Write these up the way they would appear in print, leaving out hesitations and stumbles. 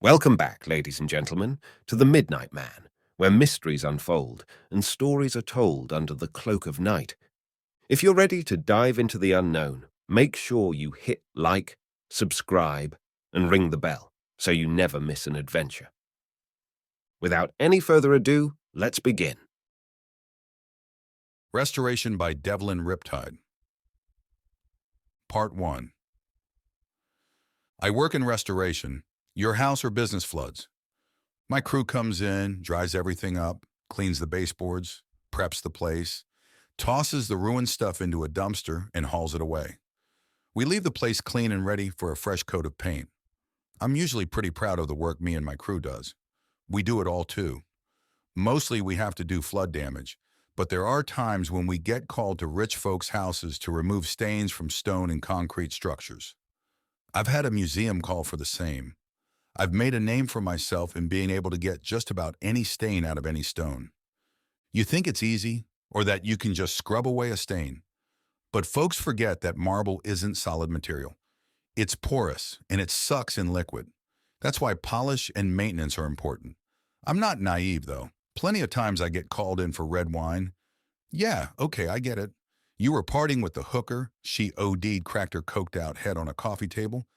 Welcome back, ladies and gentlemen, to The Midnight Man, where mysteries unfold and stories are told under the cloak of night. If you're ready to dive into the unknown, make sure you hit like, subscribe, and ring the bell so you never miss an adventure. Without any further ado, let's begin. Restoration by Devlin Riptide. Part 1. I work in restoration. Your house or business floods. My crew comes in, dries everything up, cleans the baseboards, preps the place, tosses the ruined stuff into a dumpster, and hauls it away. We leave the place clean and ready for a fresh coat of paint. I'm usually pretty proud of the work me and my crew does. We do it all too. Mostly we have to do flood damage, but there are times when we get called to rich folks' houses to remove stains from stone and concrete structures. I've had a museum call for the same. I've made a name for myself in being able to get just about any stain out of any stone. You think it's easy, or that you can just scrub away a stain. But folks forget that marble isn't solid material. It's porous, and it sucks in liquid. That's why polish and maintenance are important. I'm not naive, though. Plenty of times I get called in for red wine. Yeah, okay, I get it. You were partying with the hooker, she OD'd, cracked her coked-out head on a coffee table,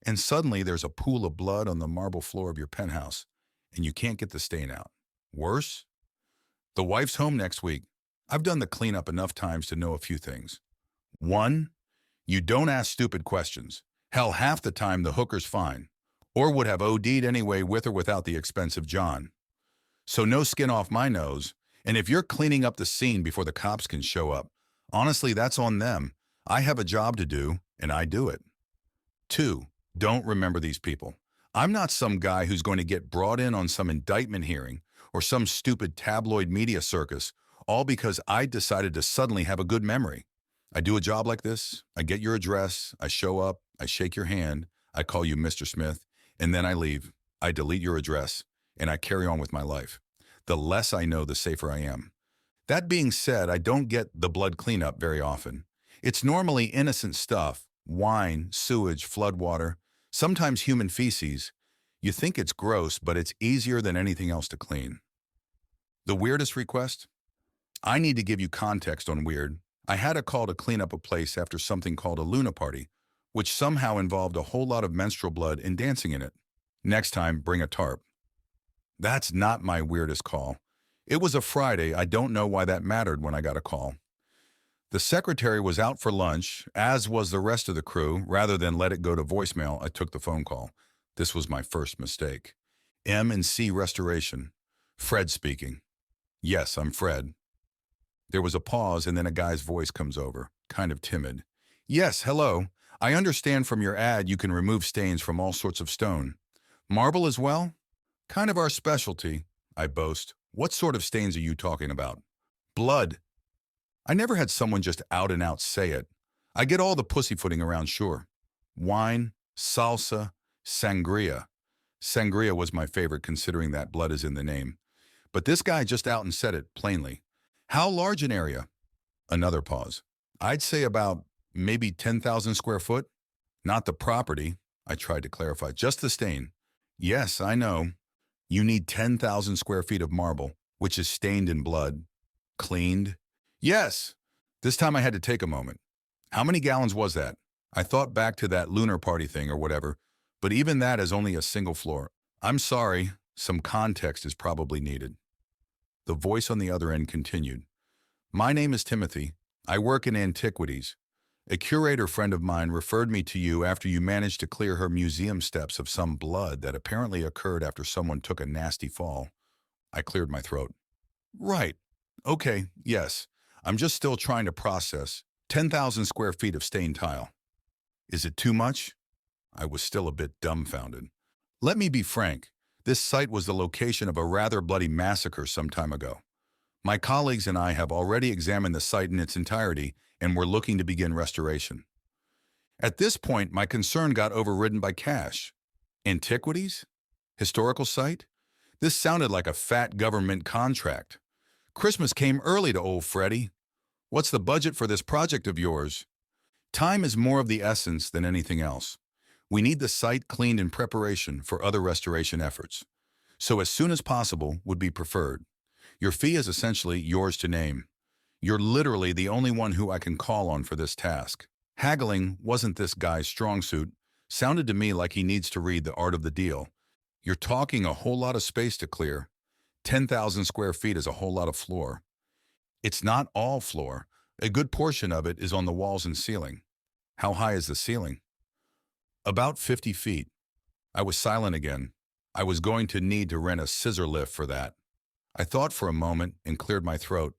and suddenly there's a pool of blood on the marble floor of your penthouse, and you can't get the stain out. Worse? The wife's home next week. I've done the cleanup enough times to know a few things. 1. You don't ask stupid questions. Hell, half the time the hooker's fine, or would have OD'd anyway with or without the expensive John. So no skin off my nose, and if you're cleaning up the scene before the cops can show up, honestly, that's on them. I have a job to do, and I do it. 2. Don't remember these people. I'm not some guy who's going to get brought in on some indictment hearing or some stupid tabloid media circus, all because I decided to suddenly have a good memory. I do a job like this, I get your address, I show up, I shake your hand, I call you Mr. Smith, and then I leave. I delete your address, and I carry on with my life. The less I know, the safer I am. That being said, I don't get the blood cleanup very often. It's normally innocent stuff: wine, sewage, floodwater, sometimes human feces. You think it's gross, but it's easier than anything else to clean. The weirdest request? I need to give you context on weird. I had a call to clean up a place after something called a Luna party, which somehow involved a whole lot of menstrual blood and dancing in it. Next time, bring a tarp. That's not my weirdest call. It was a Friday. I don't know why that mattered when I got a call. The secretary was out for lunch, as was the rest of the crew. Rather than let it go to voicemail, I took the phone call. This was my first mistake. M&C Restoration. Fred speaking. Yes, I'm Fred. There was a pause, and then a guy's voice comes over, kind of timid. Yes, hello. I understand from your ad you can remove stains from all sorts of stone. Marble as well? Kind of our specialty, I boast. What sort of stains are you talking about? Blood. I never had someone just out and out say it. I get all the pussyfooting around, sure. Wine, salsa, sangria. Sangria was my favorite considering that blood is in the name. But this guy just out and said it plainly. How large an area? Another pause. I'd say about maybe 10,000 square foot. Not the property, I tried to clarify, just the stain. Yes, I know. You need 10,000 square feet of marble, which is stained in blood. Cleaned? Yes. This time I had to take a moment. How many gallons was that? I thought back to that lunar party thing or whatever, but even that is only a single floor. I'm sorry, some context is probably needed. The voice on the other end continued. My name is Timothy. I work in antiquities. A curator friend of mine referred me to you after you managed to clear her museum steps of some blood that apparently occurred after someone took a nasty fall. I cleared my throat. Right. Okay, yes. I'm just still trying to process 10,000 square feet of stained tile. Is it too much? I was still a bit dumbfounded. Let me be frank. This site was the location of a rather bloody massacre some time ago. My colleagues and I have already examined the site in its entirety, and we're looking to begin restoration. At this point, my concern got overridden by cash. Antiquities? Historical site? This sounded like a fat government contract. Christmas came early to old Freddy. What's the budget for this project of yours? Time is more of the essence than anything else. We need the site cleaned in preparation for other restoration efforts. So as soon as possible would be preferred. Your fee is essentially yours to name. You're literally the only one who I can call on for this task. Haggling wasn't this guy's strong suit. Sounded to me like he needs to read The Art of the Deal. You're talking a whole lot of space to clear. 10,000 square feet is a whole lot of floor. It's not all floor. A good portion of it is on the walls and ceiling. How high is the ceiling? About 50 feet. I was silent again. I was going to need to rent a scissor lift for that. I thought for a moment and cleared my throat.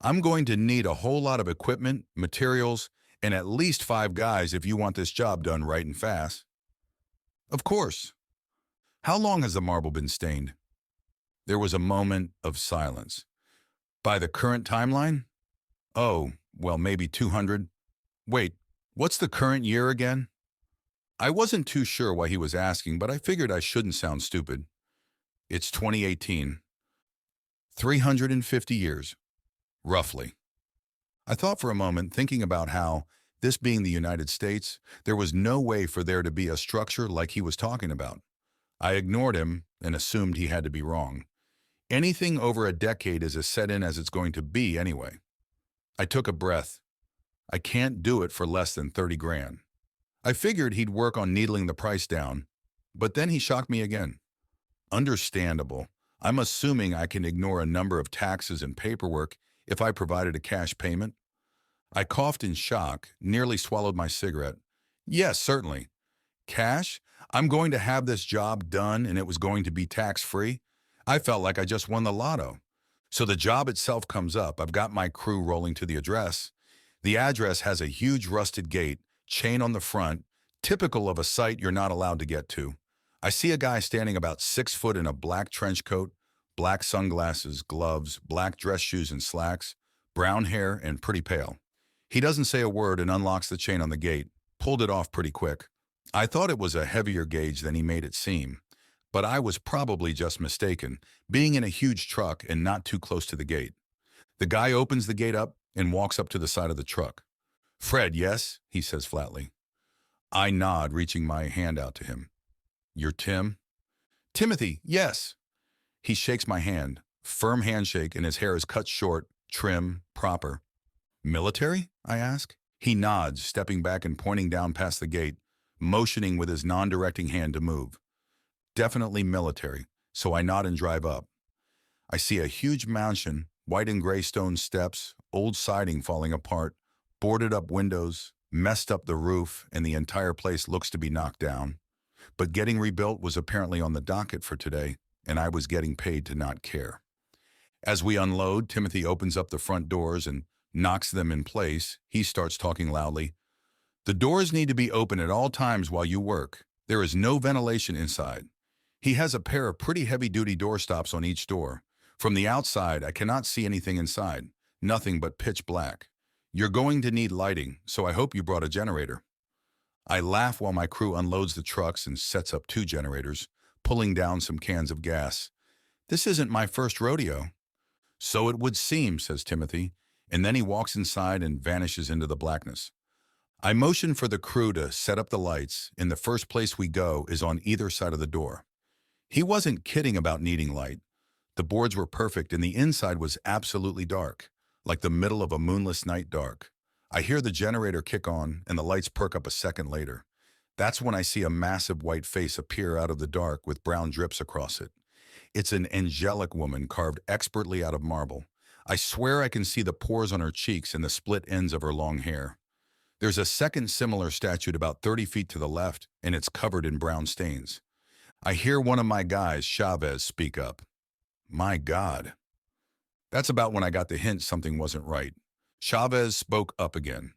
I'm going to need a whole lot of equipment, materials, and at least 5 guys if you want this job done right and fast. Of course. How long has the marble been stained? There was a moment of silence. By the current timeline? Oh, well, maybe 200. Wait, what's the current year again? I wasn't too sure why he was asking, but I figured I shouldn't sound stupid. It's 2018. 350 years, roughly. I thought for a moment, thinking about how, this being the United States, there was no way for there to be a structure like he was talking about. I ignored him and assumed he had to be wrong. Anything over a decade is as set in as it's going to be anyway. I took a breath. I can't do it for less than 30 grand. I figured he'd work on needling the price down, but then he shocked me again. Understandable. I'm assuming I can ignore a number of taxes and paperwork if I provided a cash payment. I coughed in shock, nearly swallowed my cigarette. Yes, certainly. Cash? I'm going to have this job done and it was going to be tax-free? I felt like I just won the lotto. So the job itself comes up. I've got my crew rolling to the address. The address has a huge rusted gate, chain on the front, typical of a site you're not allowed to get to. I see a guy standing about 6 foot in a black trench coat, black sunglasses, gloves, black dress shoes and slacks, brown hair and pretty pale. He doesn't say a word and unlocks the chain on the gate, pulled it off pretty quick. I thought it was a heavier gauge than he made it seem, but I was probably just mistaken, being in a huge truck and not too close to the gate. The guy opens the gate up and walks up to the side of the truck. "Fred, yes?" he says flatly. I nod, reaching my hand out to him. "You're Tim?" "Timothy, yes." He shakes my hand, firm handshake, and his hair is cut short, trim, proper. "Military?" I ask. He nods, stepping back and pointing down past the gate, motioning with his non-directing hand to move. "Definitely military," so I nod and drive up. I see a huge mansion, white and gray stone steps, old siding falling apart, boarded up windows, messed up the roof, and the entire place looks to be knocked down. But getting rebuilt was apparently on the docket for today, and I was getting paid to not care. As we unload, Timothy opens up the front doors and knocks them in place. He starts talking loudly. "The doors need to be open at all times while you work. There is no ventilation inside." He has a pair of pretty heavy-duty door stops on each door. From the outside, I cannot see anything inside. Nothing but pitch black. "You're going to need lighting, so I hope you brought a generator." I laugh while my crew unloads the trucks and sets up 2 generators, pulling down some cans of gas. "This isn't my first rodeo." "So it would seem," says Timothy, and then he walks inside and vanishes into the blackness. I motion for the crew to set up the lights, and the first place we go is on either side of the door. He wasn't kidding about needing light. The boards were perfect and the inside was absolutely dark, like the middle of a moonless night dark. I hear the generator kick on and the lights perk up a second later. That's when I see a massive white face appear out of the dark with brown drips across it. It's an angelic woman carved expertly out of marble. I swear I can see the pores on her cheeks and the split ends of her long hair. There's a second similar statue about 30 feet to the left, and it's covered in brown stains. I hear one of my guys, Chavez, speak up. My God. That's about when I got the hint something wasn't right. Chavez spoke up again.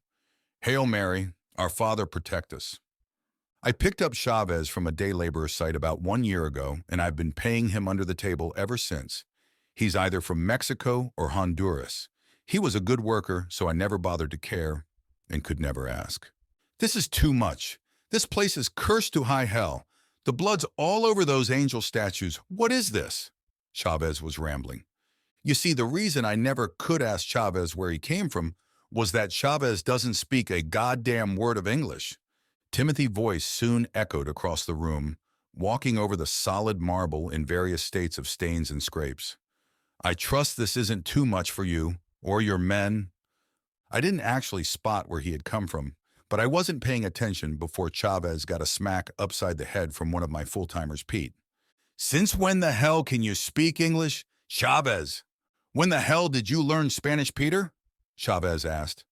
"Hail Mary, our Father protect us." I picked up Chavez from a day laborer site about 1 year ago, and I've been paying him under the table ever since. He's either from Mexico or Honduras. He was a good worker, so I never bothered to care and could never ask. "This is too much. This place is cursed to high hell. The blood's all over those angel statues. What is this?" Chavez was rambling. You see, the reason I never could ask Chavez where he came from was that Chavez doesn't speak a goddamn word of English. Timothy's voice soon echoed across the room, walking over the solid marble in various states of stains and scrapes. I trust this isn't too much for you, or your men. I didn't actually spot where he had come from, but I wasn't paying attention before Chavez got a smack upside the head from one of my full-timers, Pete. Since when the hell can you speak English? Chavez. When the hell did you learn Spanish, Peter? Chavez asked.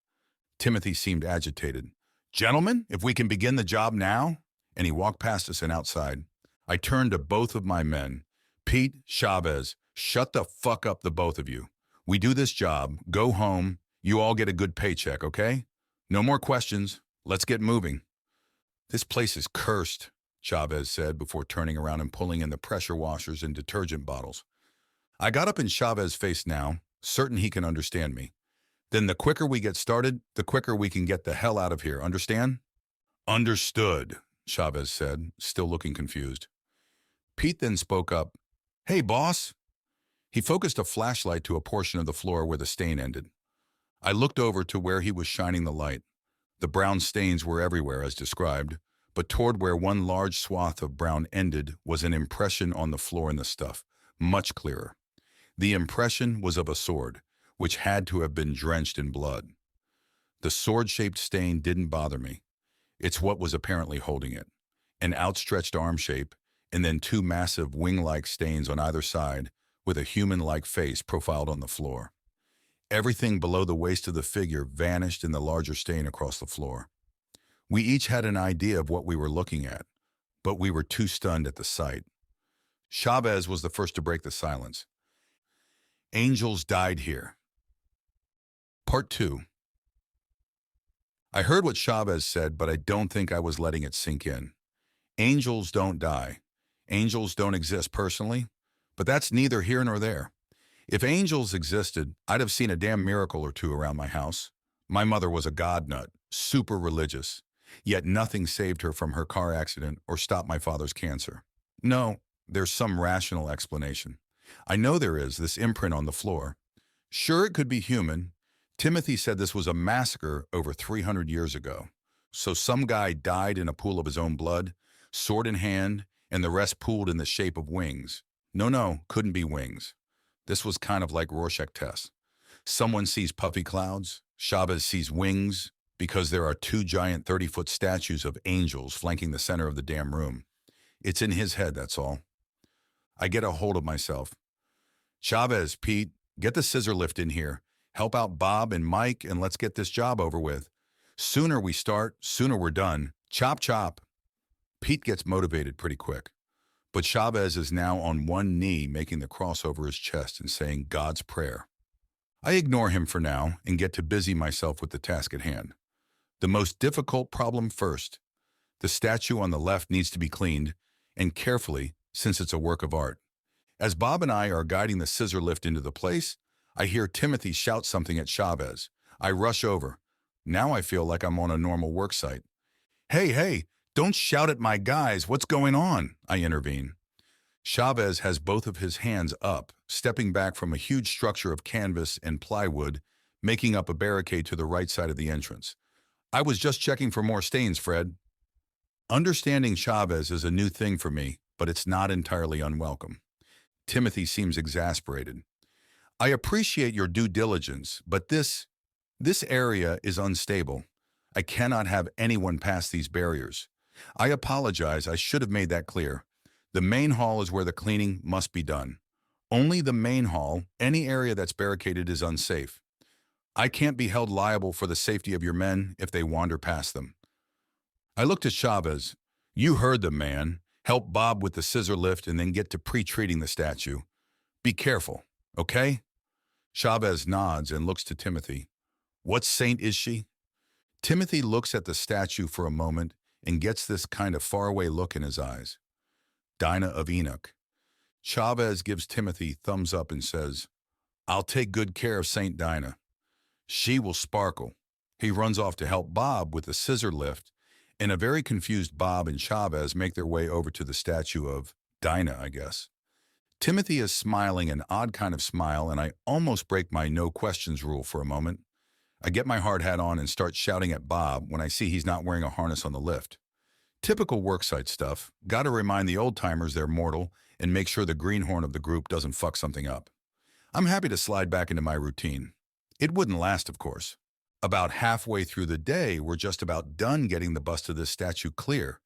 Timothy seemed agitated. Gentlemen, if we can begin the job now? And he walked past us and outside. I turned to both of my men. Pete, Chavez, shut the fuck up, the both of you. We do this job, go home, you all get a good paycheck, okay? No more questions. Let's get moving. This place is cursed, Chavez said before turning around and pulling in the pressure washers and detergent bottles. I got up in Chavez's face now, certain he can understand me. Then the quicker we get started, the quicker we can get the hell out of here, understand? Understood, Chavez said, still looking confused. Pete then spoke up. Hey, boss. He focused a flashlight to a portion of the floor where the stain ended. I looked over to where he was shining the light. The brown stains were everywhere as described, but toward where one large swath of brown ended was an impression on the floor in the stuff, much clearer. The impression was of a sword, which had to have been drenched in blood. The sword-shaped stain didn't bother me. It's what was apparently holding it. An outstretched arm shape, and then two massive wing-like stains on either side, with a human-like face profiled on the floor. Everything below the waist of the figure vanished in the larger stain across the floor. We each had an idea of what we were looking at, but we were too stunned at the sight. Chavez was the first to break the silence. Angels died here. Part 2. I heard what Chavez said, but I don't think I was letting it sink in. Angels don't die. Angels don't exist personally, but that's neither here nor there. If angels existed, I'd have seen a damn miracle or two around my house. My mother was a god nut, super religious, yet nothing saved her from her car accident or stopped my father's cancer. No, there's some rational explanation. I know there is, this imprint on the floor. Sure, it could be human. Timothy said this was a massacre over 300 years ago. So some guy died in a pool of his own blood, sword in hand, and the rest pooled in the shape of wings. No, couldn't be wings. This was kind of like Rorschach test. Someone sees puffy clouds, Chavez sees wings, because there are two giant 30-foot statues of angels flanking the center of the damn room. It's in his head, that's all. I get a hold of myself. Chavez, Pete, get the scissor lift in here. Help out Bob and Mike, and let's get this job over with. Sooner we start, sooner we're done. Chop, chop. Pete gets motivated pretty quick. But Chavez is now on one knee making the cross over his chest and saying God's prayer. I ignore him for now and get to busy myself with the task at hand. The most difficult problem first. The statue on the left needs to be cleaned, and carefully, since it's a work of art. As Bob and I are guiding the scissor lift into the place, I hear Timothy shout something at Chavez. I rush over. Now I feel like I'm on a normal work site. Hey, don't shout at my guys. What's going on? I intervene. Chavez has both of his hands up, stepping back from a huge structure of canvas and plywood, making up a barricade to the right side of the entrance. I was just checking for more stains, Fred. Understanding Chavez is a new thing for me, but it's not entirely unwelcome. Timothy seems exasperated. I appreciate your due diligence, but this area is unstable. I cannot have anyone pass these barriers. I apologize, I should have made that clear. The main hall is where the cleaning must be done. Only the main hall, any area that's barricaded is unsafe. I can't be held liable for the safety of your men if they wander past them. I looked at Chavez. You heard the man. Help Bob with the scissor lift and then get to pre-treating the statue. Be careful, okay? Chavez nods and looks to Timothy. What saint is she? Timothy looks at the statue for a moment and gets this kind of faraway look in his eyes. Dinah of Enoch. Chavez gives Timothy thumbs up and says, I'll take good care of Saint Dinah. She will sparkle. He runs off to help Bob with the scissor lift, and a very confused Bob and Chavez make their way over to the statue of Dinah, I guess. Timothy is smiling an odd kind of smile, and I almost break my no questions rule for a moment. I get my hard hat on and start shouting at Bob when I see he's not wearing a harness on the lift. Typical worksite stuff. Gotta remind the old-timers they're mortal and make sure the greenhorn of the group doesn't fuck something up. I'm happy to slide back into my routine. It wouldn't last, of course. About halfway through the day, we're just about done getting the bust of this statue clear.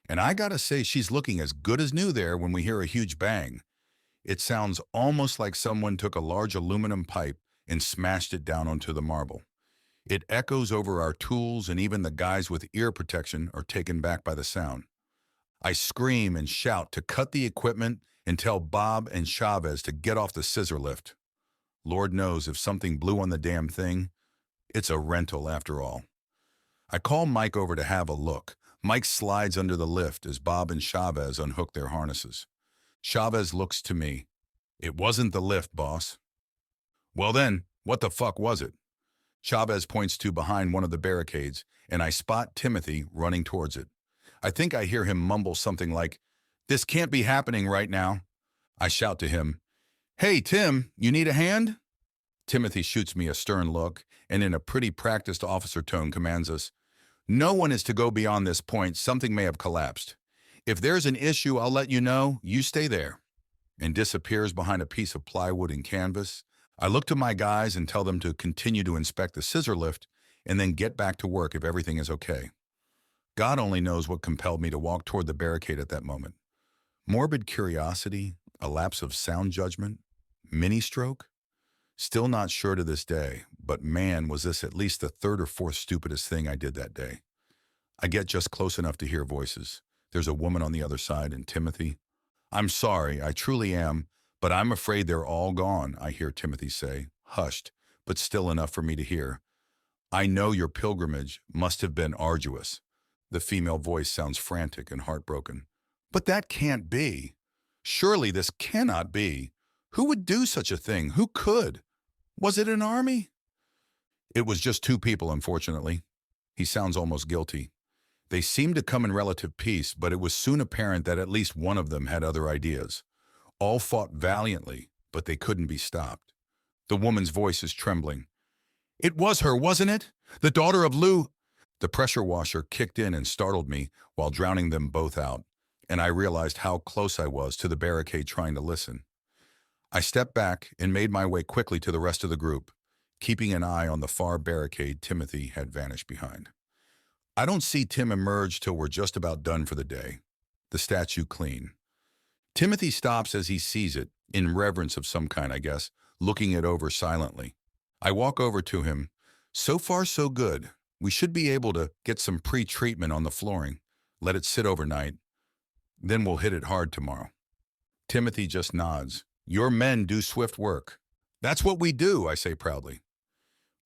And I gotta say, she's looking as good as new there when we hear a huge bang. It sounds almost like someone took a large aluminum pipe and smashed it down onto the marble. It echoes over our tools, and even the guys with ear protection are taken back by the sound. I scream and shout to cut the equipment and tell Bob and Chavez to get off the scissor lift. Lord knows if something blew on the damn thing, it's a rental after all. I call Mike over to have a look. Mike slides under the lift as Bob and Chavez unhook their harnesses. Chavez looks to me. It wasn't the lift, boss. Well then, what the fuck was it? Chavez points to behind one of the barricades, and I spot Timothy running towards it. I think I hear him mumble something like, "This can't be happening right now." I shout to him, "Hey, Tim, you need a hand?" Timothy shoots me a stern look, and in a pretty practiced officer tone commands us, "No one is to go beyond this point. Something may have collapsed. If there's an issue, I'll let you know. You stay there," and disappears behind a piece of plywood and canvas. I look to my guys and tell them to continue to inspect the scissor lift and then get back to work if everything is okay. God only knows what compelled me to walk toward the barricade at that moment. Morbid curiosity, a lapse of sound judgment, mini-stroke? Still not sure to this day, but man, was this at least the third or fourth stupidest thing I did that day. I get just close enough to hear voices. There's a woman on the other side, and Timothy. "I'm sorry, I truly am, but I'm afraid they're all gone," I hear Timothy say, hushed, but still enough for me to hear. "I know your pilgrimage must have been arduous." The female voice sounds frantic and heartbroken. "But that can't be. Surely this cannot be. Who would do such a thing? Who could? Was it an army?" "It was just two people, unfortunately." He sounds almost guilty. "They seemed to come in relative peace, but it was soon apparent that at least one of them had other ideas. All fought valiantly, but they couldn't be stopped." The woman's voice is trembling. "It was her, wasn't it? The daughter of Lou—" The pressure washer kicked in and startled me while drowning them both out, and I realized how close I was to the barricade trying to listen. I stepped back and made my way quickly to the rest of the group, keeping an eye on the far barricade Timothy had vanished behind. I don't see Tim emerge till we're just about done for the day. The statue clean. Timothy stops as he sees it, in reverence of some kind, I guess, looking it over silently. I walk over to him. "So far, so good. We should be able to get some pre-treatment on the flooring, let it sit overnight. Then we'll hit it hard tomorrow." Timothy just nods. "Your men do swift work." "That's what we do," I say proudly.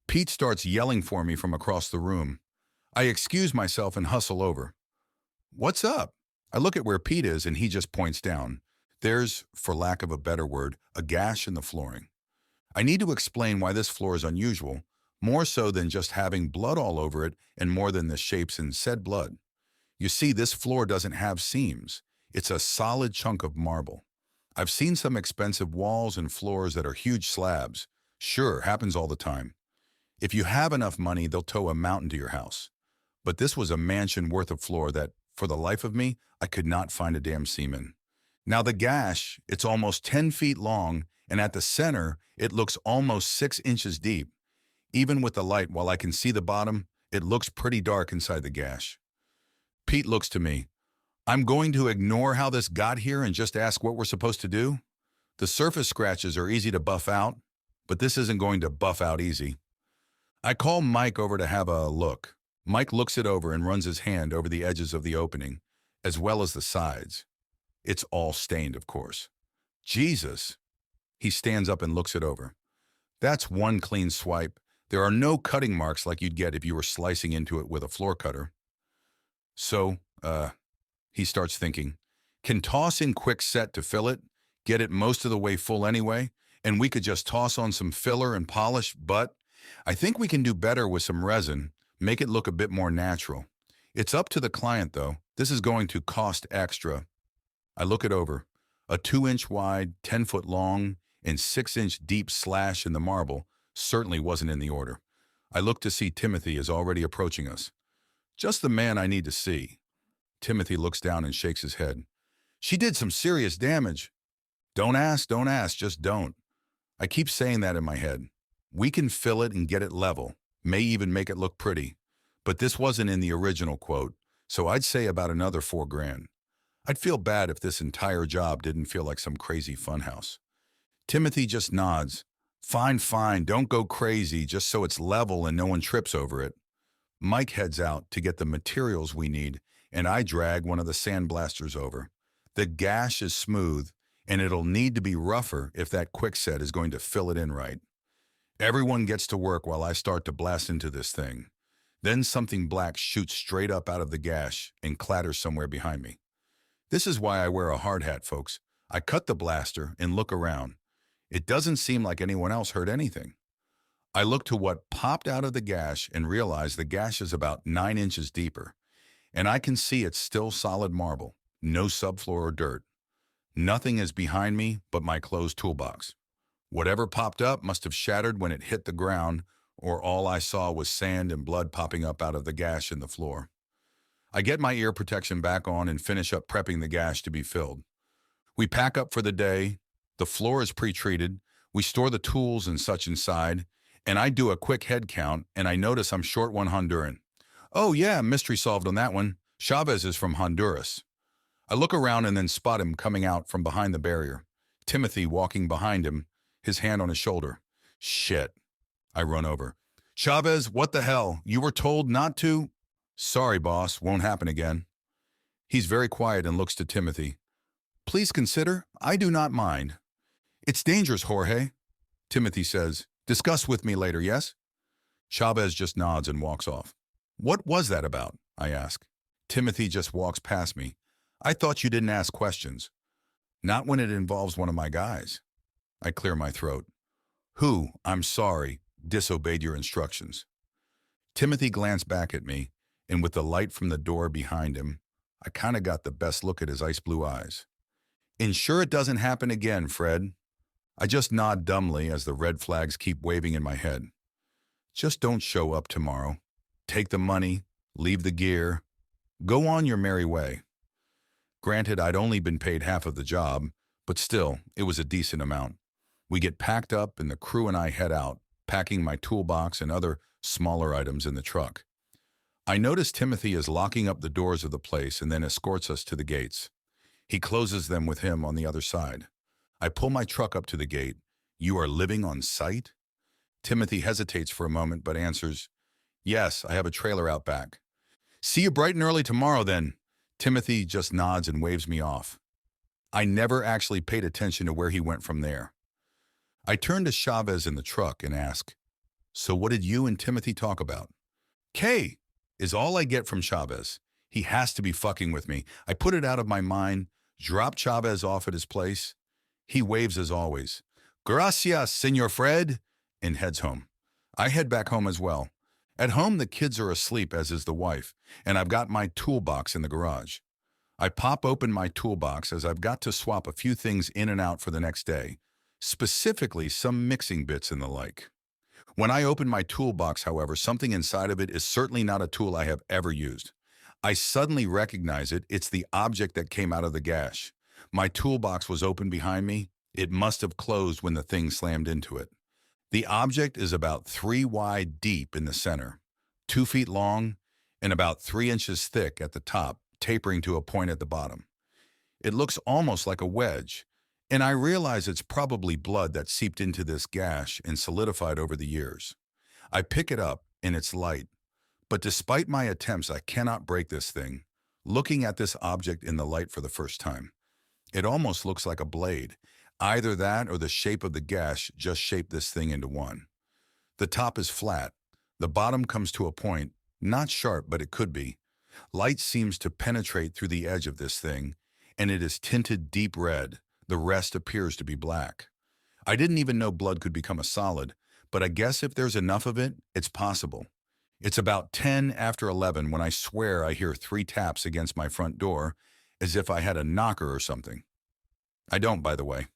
Pete starts yelling for me from across the room. I excuse myself and hustle over. "What's up?" I look at where Pete is, and he just points down. There's, for lack of a better word, a gash in the flooring. I need to explain why this floor is unusual, more so than just having blood all over it and more than the shapes in said blood. You see, this floor doesn't have seams. It's a solid chunk of marble. I've seen some expensive walls and floors that are huge slabs. Sure, happens all the time. If you have enough money, they'll tow a mountain to your house. But this was a mansion worth of floor that, for the life of me, I could not find a damn seam in. Now the gash, it's almost 10 feet long, and at the center, it looks almost 6 inches deep. Even with the light, while I can see the bottom, it looks pretty dark inside the gash. Pete looks to me. "I'm going to ignore how this got here and just ask what we're supposed to do? The surface scratches are easy to buff out, but this isn't going to buff out easy." I call Mike over to have a look. Mike looks it over and runs his hand over the edges of the opening, as well as the sides. It's all stained, of course. "Jesus." He stands up and looks it over. "That's one clean swipe. There are no cutting marks like you'd get if you were slicing into it with a floor cutter." So, he starts thinking, "Can toss in quick set to fill it, get it most of the way full anyway, and we could just toss on some filler and polish, but I think we can do better with some resin, make it look a bit more natural. It's up to the client, though. This is going to cost extra." I look it over. A 2-inch wide, 10-foot long, and 6-inch deep slash in the marble certainly wasn't in the order. I look to see Timothy is already approaching us. Just the man I need to see. Timothy looks down and shakes his head. She did some serious damage. Don't ask, just don't. I keep saying that in my head. We can fill it and get it level, may even make it look pretty. But this wasn't in the original quote, so I'd say about another $4,000. I'd feel bad if this entire job didn't feel like some crazy funhouse. Timothy just nods. Fine, fine, don't go crazy, just so it's level and no one trips over it. Mike heads out to get the materials we need, and I drag one of the sandblasters over. The gash is smooth, and it'll need to be rougher if that quickset is going to fill it in right. Everyone gets to work while I start to blast into this thing. Then something black shoots straight up out of the gash and clatters somewhere behind me. This is why I wear a hard hat, folks. I cut the blaster and look around. It doesn't seem like anyone else heard anything. I look to what popped out of the gash and realize the gash is about 9 inches deeper, and I can see it's still solid marble, no subfloor or dirt. Nothing is behind me but my closed toolbox. Whatever popped up must have shattered when it hit the ground, or all I saw was sand and blood popping up out of the gash in the floor. I get my ear protection back on and finish up prepping the gash to be filled. We pack up for the day. The floor is pre-treated. We store the tools and such inside, and I do a quick head count, and I notice I'm short one Honduran. Oh yeah, mystery solved on that one. Chavez is from Honduras. I look around and then spot him coming out from behind the barrier. Timothy walking behind him, his hand on his shoulder. Shit. I run over. Chavez, what the hell? You were told not to? Sorry, boss. Won't happen again. He's very quiet and looks to Timothy. Please consider. I do not mind. It's dangerous, Jorge. Timothy says, discuss with me later, yes? Chavez just nods and walks off. What was that about? I ask. Timothy just walks past me. I thought you didn't ask questions. Not when it involves one of my guys. I clear my throat. Who, I'm sorry, disobeyed your instructions? Timothy glanced back at me, and with the light from the door behind him, I kind of got the best look at his ice blue eyes. Ensure it doesn't happen again, Fred. I just nod dumbly as the red flags keep waving in my head. Just don't show up tomorrow. Take the money, leave the gear, go on your merry way. Granted, I'd only been paid half of the job, but still, it was a decent amount. We get packed up and the crew and I head out, packing my toolbox and other smaller items in the truck. I notice Timothy is locking up the doors of the place and then escorts us to the gates. He closes them with him on the other side. I pull my truck up to the gate. You are living on site? Timothy hesitates for a moment but answers, yes, I have a trailer out back. See you bright and early tomorrow then. Timothy just nods and waves me off. I never actually paid attention to where he went from there. I turn to Chavez in the truck and ask, so what did you and Timothy talk about? K is all I get from Chavez. He has to be fucking with me. I put it out of my mind, drop Chavez off at his place. He waves as always. Gracias, Senor Fred, and heads home. I head back home as well. At home, the kids are asleep, as is the wife, and I've got my toolbox in the garage. I pop open my toolbox as I've got to swap a few things in and out for the next day, specifically some mixing bits and the like. When I open my toolbox, however, something inside of it is certainly not a tool I have ever used. I suddenly recognize it. It's the object that came out of the gash. My toolbox was open behind me. It must have closed when the thing slammed into it. The object is about 3 wide deep in the center, 2 feet long, and about 3 inches thick at the top, tapering to a point at the bottom. It looks almost like a wedge, and I realize it's probably blood that seeped into this gash and solidified over the years. I pick it up, and it's light. But despite my attempts, I cannot break this thing. Looking at this object in the light for the first time, it almost looks like a blade. Either that or the shape of the gash just shaped this thing into one. The top is flat. The bottom comes to a point, not sharp, but it could be. Light seems to penetrate through the edge of this thing, and it is tinted deep red. The rest appears to be black. I didn't even know blood could become a solid, but I guess if there's enough of it, it's possible. It's about 10 after 11 when I swear I hear 3 taps against my front door, as if I had a knocker or something. I don't, by the way.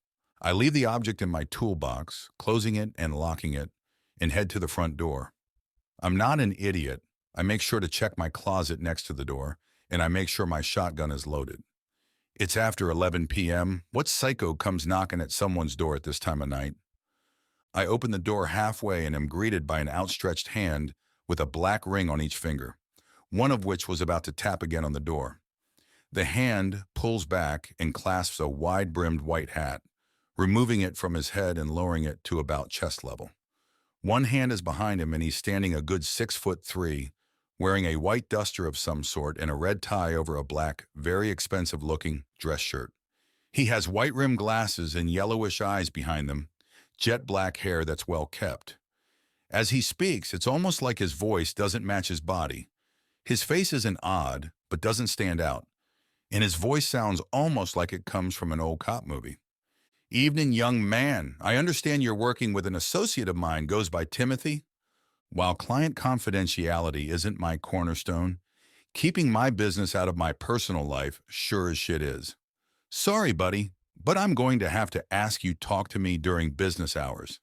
I leave the object in my toolbox, closing it and locking it, and head to the front door. I'm not an idiot. I make sure to check my closet next to the door, and I make sure my shotgun is loaded. It's after 11 p.m. What psycho comes knocking at someone's door at this time of night? I open the door halfway and am greeted by an outstretched hand with a black ring on each finger, one of which was about to tap again on the door. The hand pulls back and clasps a wide-brimmed white hat, removing it from his head and lowering it to about chest level. One hand is behind him and he's standing a good 6'3", wearing a white duster of some sort and a red tie over a black, very expensive-looking dress shirt. He has white-rimmed glasses and yellowish eyes behind them, jet black hair that's well kept. As he speaks, it's almost like his voice doesn't match his body. His face isn't odd, but doesn't stand out, and his voice sounds almost like it comes from an old cop movie. "Evening, young man. I understand you're working with an associate of mine, goes by Timothy. While client confidentiality isn't my cornerstone, keeping my business out of my personal life sure as shit is. Sorry, buddy, but I'm going to have to ask you talk to me during business hours."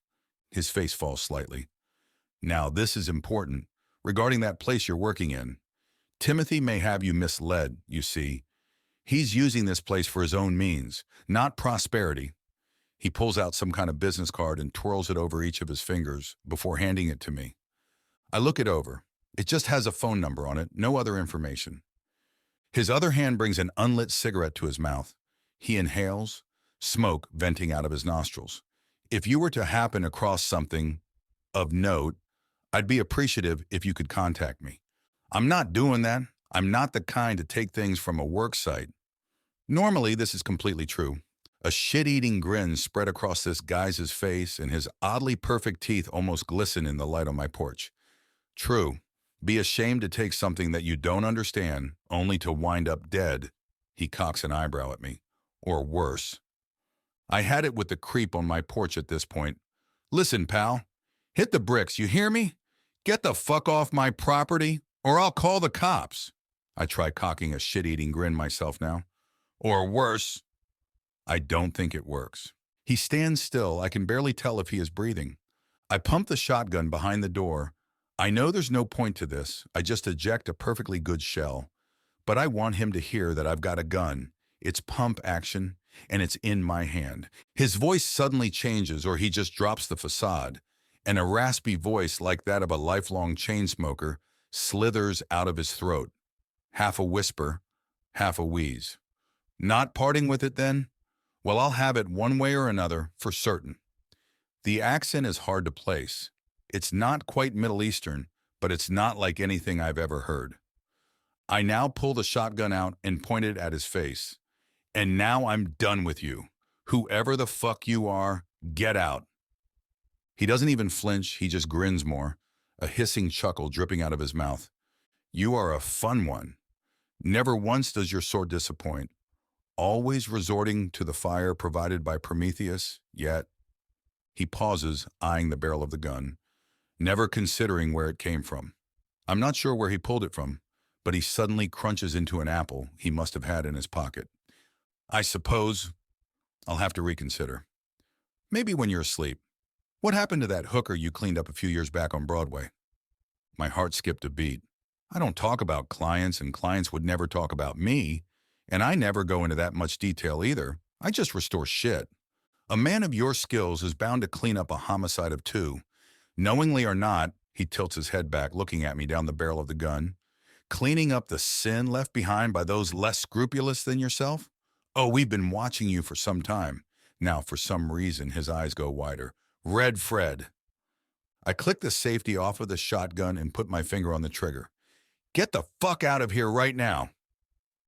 His face falls slightly. "Now, this is important. Regarding that place you're working in, Timothy may have you misled, you see. He's using this place for his own means, not prosperity." He pulls out some kind of business card and twirls it over each of his fingers before handing it to me. I look it over. It just has a phone number on it, no other information. His other hand brings an unlit cigarette to his mouth. He inhales, smoke venting out of his nostrils. "If you were to happen across something of note, I'd be appreciative if you could contact me. I'm not doing that. I'm not the kind to take things from a work site." Normally, this is completely true. A shit-eating grin spread across this guy's face, and his oddly perfect teeth almost glisten in the light on my porch. True. Be ashamed to take something that you don't understand, only to wind up dead. He cocks an eyebrow at me. Or worse. I had it with the creep on my porch at this point. "Listen, pal. Hit the bricks, you hear me? Get the fuck off my property, or I'll call the cops." I try cocking a shit-eating grin myself now. Or worse. I don't think it works. He stands still. I can barely tell if he is breathing. I pump the shotgun behind the door. I know there's no point to this. I just eject a perfectly good shell. But I want him to hear that I've got a gun. It's pump action, and it's in my hand. His voice suddenly changes, or he just drops the facade, and a raspy voice like that of a lifelong chain smoker slithers out of his throat. Half a whisper, half a wheeze. "Not parting with it, then? Well, I'll have it one way or another, for certain." The accent is hard to place. It's not quite Middle Eastern, but it's not like anything I've ever heard. I now pull the shotgun out and point it at his face. "And now I'm done with you. Whoever the fuck you are, get out." He doesn't even flinch, he just grins more, a hissing chuckle dripping out of his mouth. "You are a fun one. Never once does your sort disappoint. Always resorting to the fire provided by Prometheus, yet..." He pauses, eyeing the barrel of the gun, never considering where it came from. I'm not sure where he pulled it from, but he suddenly crunches into an apple he must have had in his pocket. "I suppose I'll have to reconsider. Maybe when you're asleep. What happened to that hooker you cleaned up a few years back on Broadway?" My heart skipped a beat. I don't talk about clients, and clients would never talk about me, and I never go into that much detail either. I just restore shit. A man of your skills is bound to clean up a homicide of two. Knowingly or not, he tilts his head back, looking at me down the barrel of the gun. Cleaning up the sin left behind by those less scrupulous than yourself? Oh, we've been watching you for some time. Now, for some reason, his eyes go wider. Red Fred. I click the safety off of the shotgun and put my finger on the trigger. "Get the fuck out of here right now."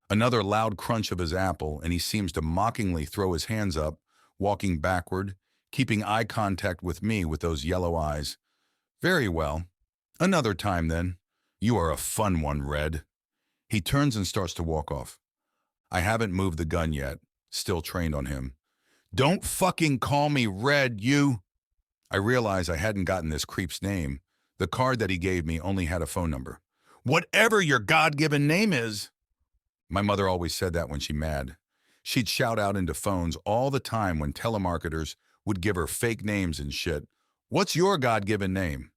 Another loud crunch of his apple, and he seems to mockingly throw his hands up, walking backward, keeping eye contact with me with those yellow eyes. "Very well. Another time, then. You are a fun one, Red." He turns and starts to walk off. I haven't moved the gun yet, still trained on him. "Don't fucking call me Red, you..." I realize I hadn't gotten this creep's name. The card that he gave me only had a phone number. "Whatever your God-given name is." My mother always said that when she's mad. She'd shout out into phones all the time when telemarketers would give her fake names and shit. "What's your God-given name?"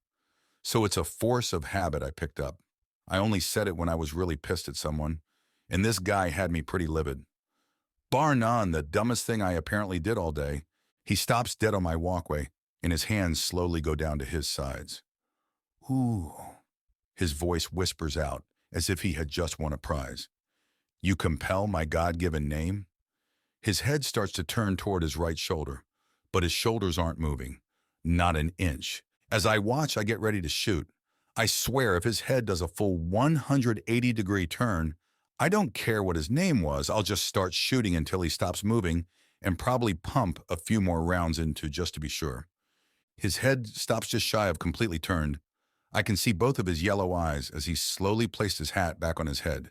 So it's a force of habit I picked up. I only said it when I was really pissed at someone. and this guy had me pretty livid. Bar none, the dumbest thing I apparently did all day. He stops dead on my walkway, and his hands slowly go down to his sides. Ooh. His voice whispers out, as if he had just won a prize. You compel my God-given name? His head starts to turn toward his right shoulder, but his shoulders aren't moving. Not an inch. As I watch, I get ready to shoot. I swear if his head does a full 180-degree turn, I don't care what his name was, I'll just start shooting until he stops moving and probably pump a few more rounds into just to be sure. His head stops just shy of completely turned. I can see both of his yellow eyes as he slowly placed his hat back on his head.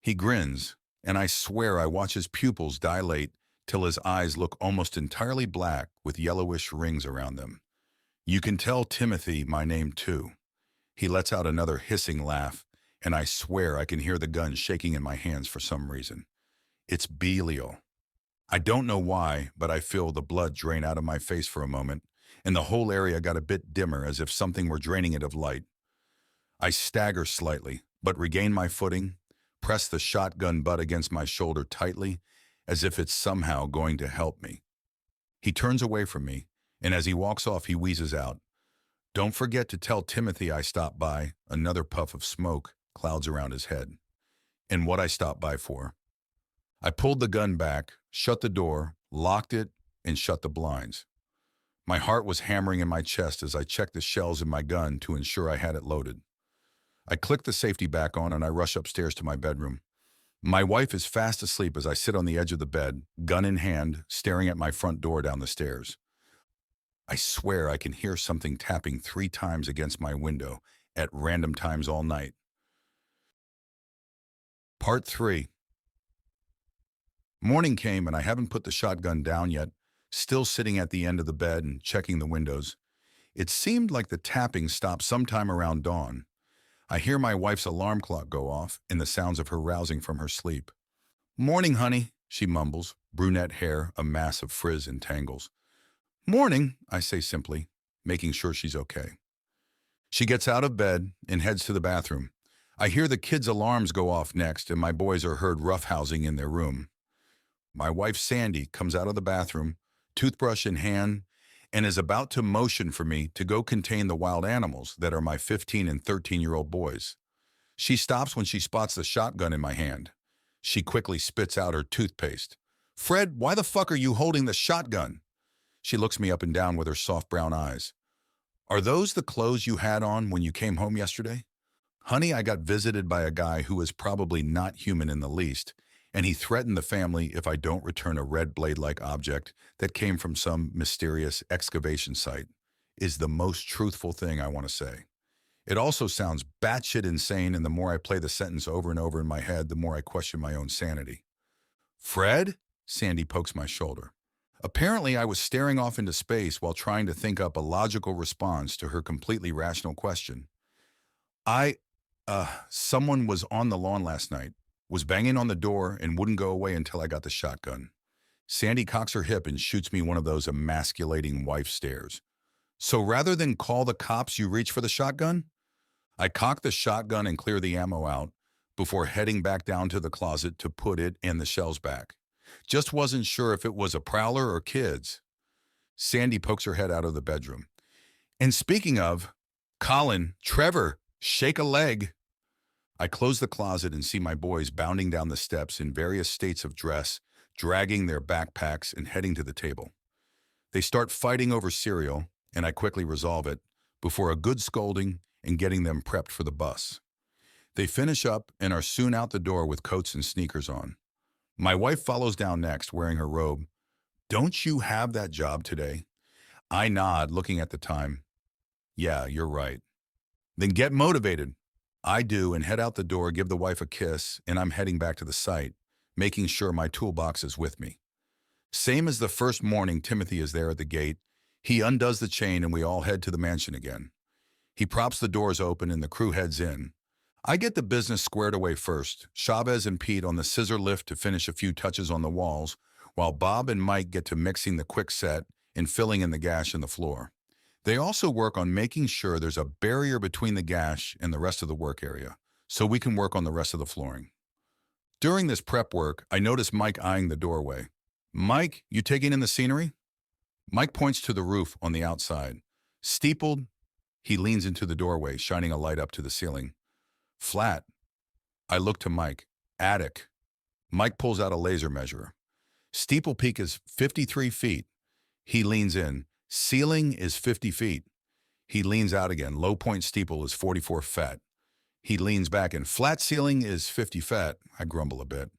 He grins, and I swear I watch his pupils dilate till his eyes look almost entirely black with yellowish rings around them. You can tell Timothy my name too. He lets out another hissing laugh, and I swear I can hear the gun shaking in my hands for some reason. It's Belial. I don't know why, but I feel the blood drain out of my face for a moment, and the whole area got a bit dimmer as if something were draining it of light. I stagger slightly, but regain my footing, press the shotgun butt against my shoulder tightly, as if it's somehow going to help me. He turns away from me, and as he walks off, he wheezes out, "Don't forget to tell Timothy I stopped by." Another puff of smoke clouds around his head. And what I stopped by for. I pulled the gun back, shut the door, locked it, and shut the blinds. My heart was hammering in my chest as I checked the shells in my gun to ensure I had it loaded. I click the safety back on and I rush upstairs to my bedroom. My wife is fast asleep as I sit on the edge of the bed, gun in hand, staring at my front door down the stairs. I swear I can hear something tapping 3 times against my window at random times all night. Part 3. Morning came and I haven't put the shotgun down yet, still sitting at the end of the bed and checking the windows. It seemed like the tapping stopped sometime around dawn. I hear my wife's alarm clock go off and the sounds of her rousing from her sleep. "Morning, honey," she mumbles, brunette hair, a mass of frizz and tangles. "Morning," I say simply, making sure she's okay. She gets out of bed and heads to the bathroom. I hear the kids' alarms go off next and my boys are heard roughhousing in their room. My wife, Sandy, comes out of the bathroom, toothbrush in hand, and is about to motion for me to go contain the wild animals that are my 15 and 13-year-old boys. She stops when she spots the shotgun in my hand. She quickly spits out her toothpaste. "Fred, why the fuck are you holding the shotgun?" She looks me up and down with her soft brown eyes. "Are those the clothes you had on when you came home yesterday?" "Honey, I got visited by a guy who is probably not human in the least, and he threatened the family if I don't return a red blade-like object that came from some mysterious excavation site," is the most truthful thing I want to say. It also sounds batshit insane, and the more I play the sentence over and over in my head, the more I question my own sanity. "Fred?" Sandy pokes my shoulder. Apparently, I was staring off into space while trying to think up a logical response to her completely rational question. Someone was on the lawn last night, was banging on the door and wouldn't go away until I got the shotgun." Sandy cocks her hip and shoots me one of those emasculating wife stares. "So rather than call the cops, you reach for the shotgun?" I cock the shotgun and clear the ammo out before heading back down to the closet to put it and the shells back. Just wasn't sure if it was a prowler or kids. Sandy pokes her head out of the bedroom. "And speaking of, Colin, Trevor, shake a leg." I close the closet and see my boys bounding down the steps in various states of dress, dragging their backpacks and heading to the table. They start fighting over cereal, and I quickly resolve it, before a good scolding and getting them prepped for the bus. They finish up and are soon out the door with coats and sneakers on. My wife follows down next, wearing her robe. "Don't you have that job today?" I nod, looking at the time. "Yeah, you're right." "Then get motivated." I do and head out the door, give the wife a kiss, and I'm heading back to the site, making sure my toolbox is with me. Same as the first morning, Timothy is there at the gate. He undoes the chain and we all head to the mansion again. He props the doors open and the crew heads in. I get the business squared away first, Chavez and Pete on the scissor lift to finish a few touches on the walls, while Bob and Mike get to mixing the quick set and filling in the gash in the floor. They also work on making sure there's a barrier between the gash and the rest of the work area, so we can work on the rest of the flooring. During this prep work, I notice Mike eyeing the doorway. Mike, you taking in the scenery? Mike points to the roof on the outside. Steepled, he leans into the doorway, shining a light up to the ceiling. Flat. I look to Mike. Attic. Mike pulls out a laser measurer. Steeple peak is 53 feet. He leans in. Ceiling is 50 feet. He leans out again. Low point steeple is 44 fat. He leans back in. Flat ceiling is 50 fat. I grumble a bit.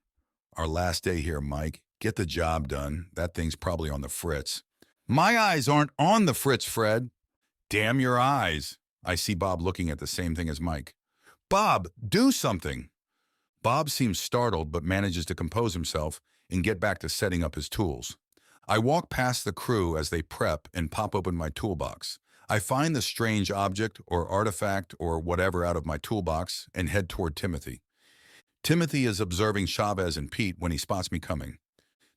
Our last day here, Mike. Get the job done. That thing's probably on the fritz. My eyes aren't on the fritz, Fred. Damn your eyes. I see Bob looking at the same thing as Mike. Bob, do something. Bob seems startled but manages to compose himself and get back to setting up his tools. I walk past the crew as they prep and pop open my toolbox. I find the strange object or artifact or whatever out of my toolbox and head toward Timothy. Timothy is observing Chavez and Pete when he spots me coming.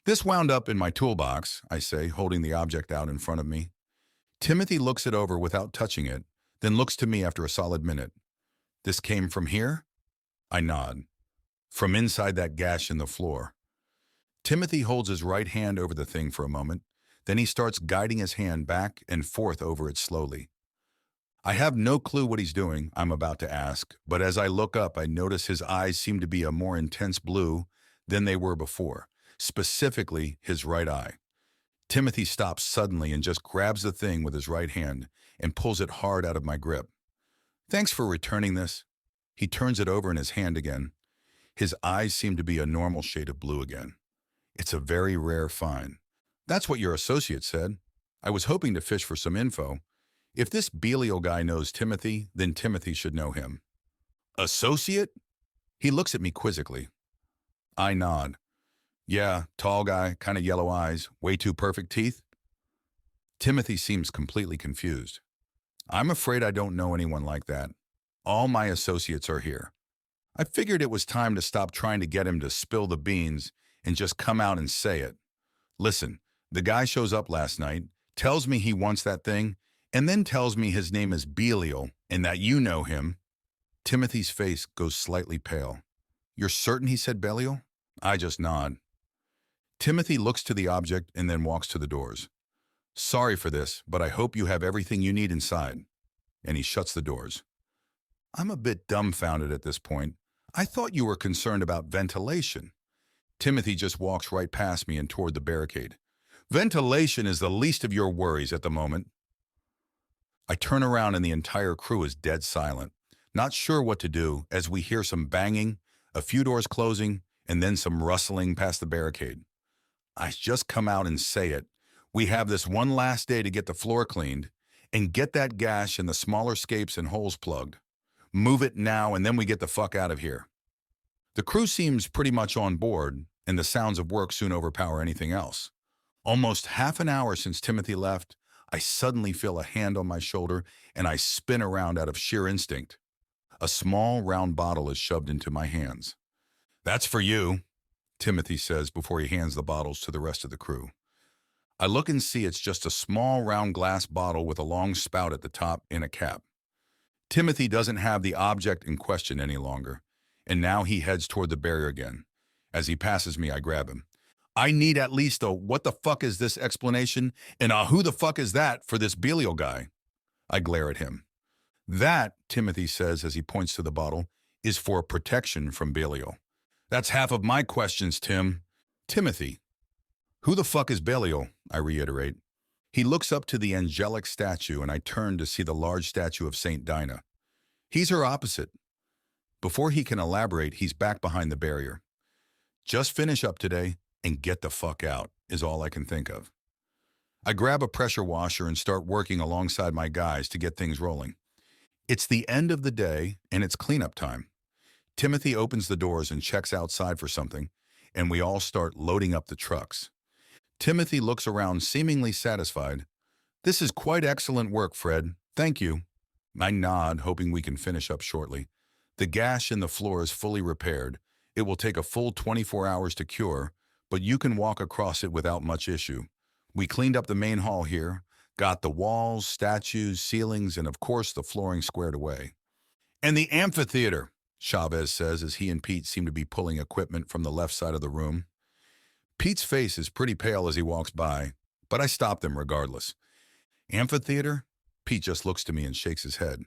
This wound up in my toolbox, I say, holding the object out in front of me. Timothy looks it over without touching it, then looks to me after a solid minute. This came from here? I nod. From inside that gash in the floor. Timothy holds his right hand over the thing for a moment, then he starts guiding his hand back and forth over it slowly. I have no clue what he's doing, I'm about to ask, but as I look up, I notice his eyes seem to be a more intense blue than they were before, specifically his right eye. Timothy stops suddenly and just grabs the thing with his right hand and pulls it hard out of my grip. Thanks for returning this. He turns it over in his hand again. His eyes seem to be a normal shade of blue again. It's a very rare find. That's what your associate said. I was hoping to fish for some info. If this Belial guy knows Timothy, then Timothy should know him. Associate? He looks at me quizzically. I nod. Yeah, tall guy, kind of yellow eyes, way too perfect teeth. Timothy seems completely confused. I'm afraid I don't know anyone like that. All my associates are here. I figured it was time to stop trying to get him to spill the beans and just come out and say it. Listen, the guy shows up last night, tells me he wants that thing, and then tells me his name is Belial and that you know him. Timothy's face goes slightly pale. You're certain he said Belial? I just nod. Timothy looks to the object and then walks to the doors. Sorry for this, but I hope you have everything you need inside. And he shuts the doors. I'm a bit dumbfounded at this point. I thought you were concerned about ventilation. Timothy just walks right past me and toward the barricade. Ventilation is the least of your worries at the moment. I turn around and the entire crew is dead silent, not sure what to do as we hear some banging, a few doors closing, and then some rustling past the barricade. I just come out and say it. We have this one last day to get the floor cleaned and get that gash and the smaller scapes and holes plugged. Move it now and then we get the fuck out of here. The crew seems pretty much on board, and the sounds of work soon overpower anything else. Almost half an hour since Timothy left, I suddenly feel a hand on my shoulder and I spin around out of sheer instinct. A small round bottle is shoved into my hands. That's for you, Timothy says before he hands the bottles to the rest of the crew. I look and see it's just a small round glass bottle with a long spout at the top and a cap. Timothy doesn't have the object in question any longer, and now he heads toward the barrier again. As he passes me, I grab him. I need at least a what the fuck is this explanation and a who the fuck is that for this Belial guy. I glare at him. That, Timothy says as he points to the bottle, is for protection from Belial. That's half of my questions, Tim. Timothy. Who the fuck is Belial? I reiterate. He looks up to the angelic statue and I turn to see the large statue of Saint Dinah. He's her opposite. Before he can elaborate, he's back behind the barrier. Just finish up today and get the fuck out is all I can think of. I grab a pressure washer and start working alongside my guys to get things rolling. It's the end of the day and it's cleanup time. Timothy opens the doors and checks outside for something, and we all start loading up the trucks. Timothy looks around seemingly satisfied. This is quite excellent work, Fred. Thank you. I nod, hoping we can finish up shortly. The gash in the floor is fully repaired. It will take a full 24 hours to cure, but you can walk across it without much issue. We cleaned up the main hall here, got the walls, statues, ceilings, and of course the flooring squared away. And the amphitheater, Chavez says as he and Pete seem to be pulling equipment from the left side of the room. Pete's face is pretty pale as he walks by, but I stop them regardless. Amphitheater? Pete just looks to me and shakes his head.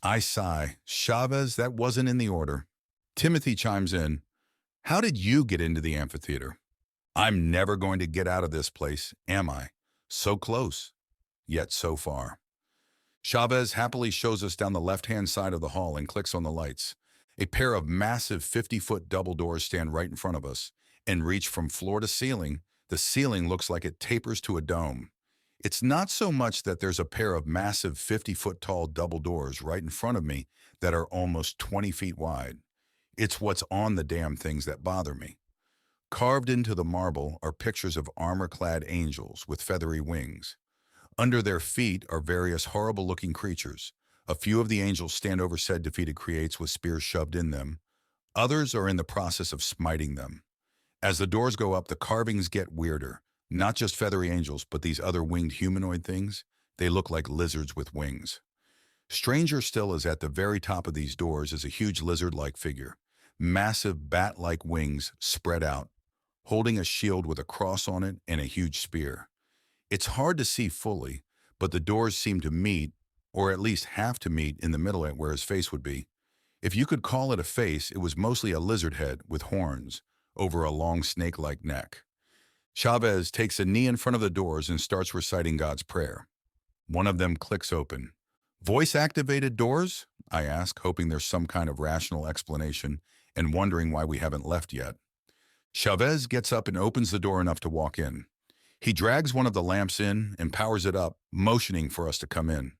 I sigh. Chavez, that wasn't in the order. Timothy chimes in. How did you get into the amphitheater? I'm never going to get out of this place, am I? So close, yet so far. Chavez happily shows us down the left-hand side of the hall and clicks on the lights. A pair of massive 50-foot double doors stand right in front of us and reach from floor to ceiling. The ceiling looks like it tapers to a dome. It's not so much that there's a pair of massive 50-foot tall double doors right in front of me that are almost 20 feet wide. It's what's on the damn things that bother me. Carved into the marble are pictures of armor-clad angels with feathery wings. Under their feet are various horrible-looking creatures. A few of the angels stand over said defeated creates with spears shoved in them. Others are in the process of smiting them. As the doors go up, the carvings get weirder. Not just feathery angels, but these other winged humanoid things. They look like lizards with wings. Stranger still is at the very top of these doors is a huge lizard-like figure. Massive bat-like wings spread out, holding a shield with a cross on it and a huge spear. It's hard to see fully, but the doors seem to meet, or at least have to meet, in the middle at where his face would be. If you could call it a face, it was mostly a lizard head with horns over a long snake-like neck. Chavez takes a knee in front of the doors and starts reciting God's prayer. One of them clicks open. Voice-activated doors? I ask, hoping there's some kind of rational explanation and wondering why we haven't left yet. Chavez gets up and opens the door enough to walk in. He drags one of the lamps in and powers it up, motioning for us to come in.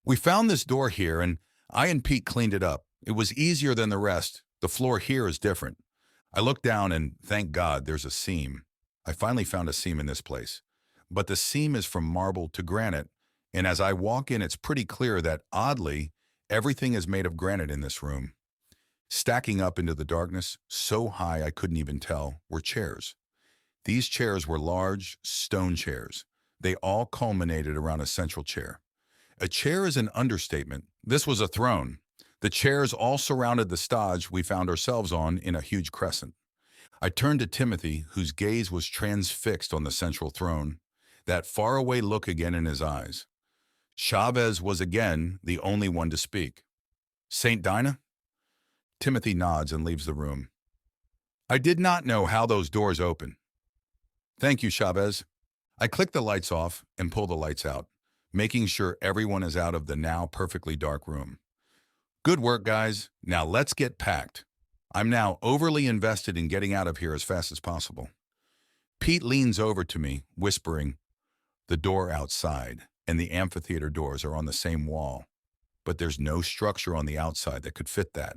We found this door here, and I and Pete cleaned it up. It was easier than the rest. The floor here is different. I look down and, thank God, there's a seam. I finally found a seam in this place. But the seam is from marble to granite, and as I walk in, it's pretty clear that, oddly, everything is made of granite in this room. Stacking up into the darkness, so high I couldn't even tell, were chairs. These chairs were large, stone chairs. They all culminated around a central chair. A chair is an understatement. This was a throne. The chairs all surrounded the stage we found ourselves on in a huge crescent. I turned to Timothy, whose gaze was transfixed on the central throne, that faraway look again in his eyes. Chavez was again the only one to speak. Saint Dinah? Timothy nods and leaves the room. I did not know how those doors open. Thank you, Chavez. I click the lights off and pull the lights out, making sure everyone is out of the now perfectly dark room. Good work, guys. Now let's get packed. I'm now overly invested in getting out of here as fast as possible. Pete leans over to me, whispering, the door outside and the amphitheater doors are on the same wall, but there's no structure on the outside that could fit that.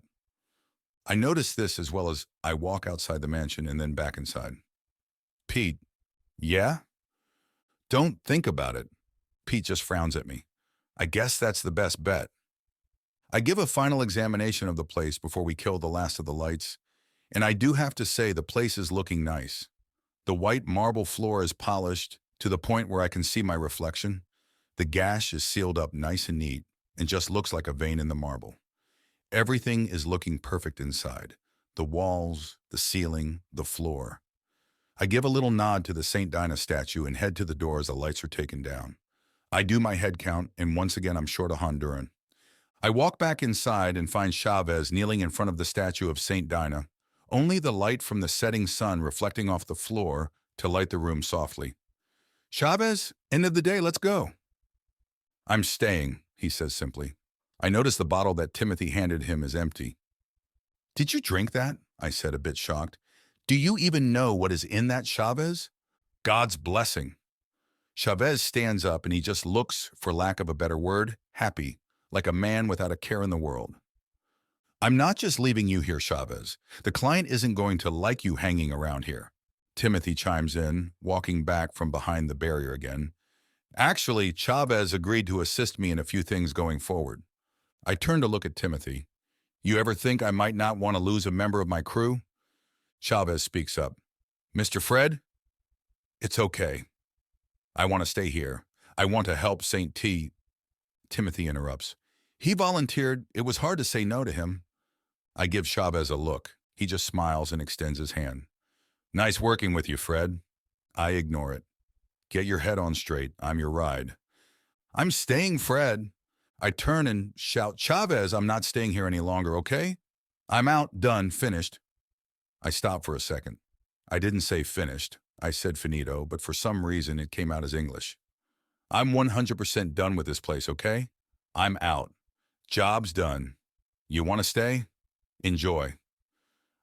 I notice this as well as I walk outside the mansion and then back inside. Pete, yeah? Don't think about it. Pete just frowns at me. I guess that's the best bet. I give a final examination of the place before we kill the last of the lights, and I do have to say the place is looking nice. The white marble floor is polished to the point where I can see my reflection. The gash is sealed up nice and neat and just looks like a vein in the marble. Everything is looking perfect inside. The walls, the ceiling, the floor. I give a little nod to the St. Dinah statue and head to the door as the lights are taken down. I do my head count, and once again I'm short a Honduran. I walk back inside and find Chavez kneeling in front of the statue of St. Dinah, only the light from the setting sun reflecting off the floor to light the room softly. Chavez, end of the day, let's go. I'm staying, he says simply. I notice the bottle that Timothy handed him is empty. Did you drink that? I said, a bit shocked. Do you even know what is in that, Chavez? God's blessing. Chavez stands up and he just looks, for lack of a better word, happy, like a man without a care in the world. I'm not just leaving you here, Chavez. The client isn't going to like you hanging around here. Timothy chimes in, walking back from behind the barrier again. Actually, Chavez agreed to assist me in a few things going forward. I turn to look at Timothy. You ever think I might not want to lose a member of my crew? Chavez speaks up. Mr. Fred? It's okay. I want to stay here. I want to help St. T. Timothy interrupts. He volunteered. It was hard to say no to him. I give Chavez a look. He just smiles and extends his hand. Nice working with you, Fred. I ignore it. Get your head on straight. I'm your ride. I'm staying, Fred. I turn and shout, Chavez, I'm not staying here any longer, okay? I'm out, done, finished. I stop for a second. I didn't say finished. I said finito, but for some reason it came out as English. I'm 100% done with this place, okay? I'm out. Job's done. You want to stay? Enjoy.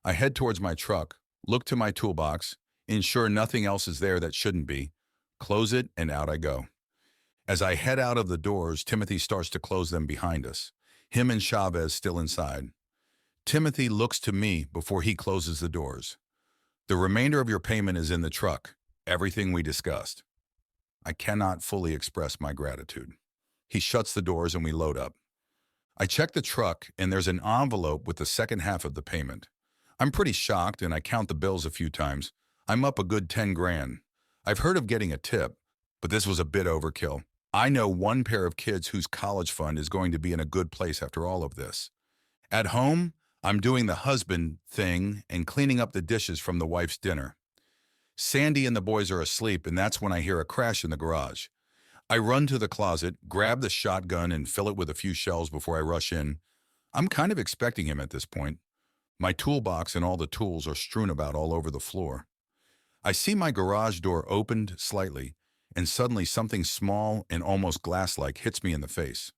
I head towards my truck, look to my toolbox, ensure nothing else is there that shouldn't be, close it, and out I go. As I head out of the doors, Timothy starts to close them behind us, him and Chavez still inside. Timothy looks to me before he closes the doors. The remainder of your payment is in the truck, everything we discussed. I cannot fully express my gratitude. He shuts the doors and we load up. I check the truck and there's an envelope with the second half of the payment. I'm pretty shocked and I count the bills a few times. I'm up a good 10 grand. I've heard of getting a tip, but this was a bit overkill. I know one pair of kids whose college fund is going to be in a good place after all of this. At home, I'm doing the husband thing and cleaning up the dishes from the wife's dinner. Sandy and the boys are asleep and that's when I hear a crash in the garage. I run to the closet, grab the shotgun and fill it with a few shells before I rush in. I'm kind of expecting him at this point. My toolbox and all the tools are strewn about all over the floor. I see my garage door opened slightly, and suddenly something small and almost glass-like hits me in the face.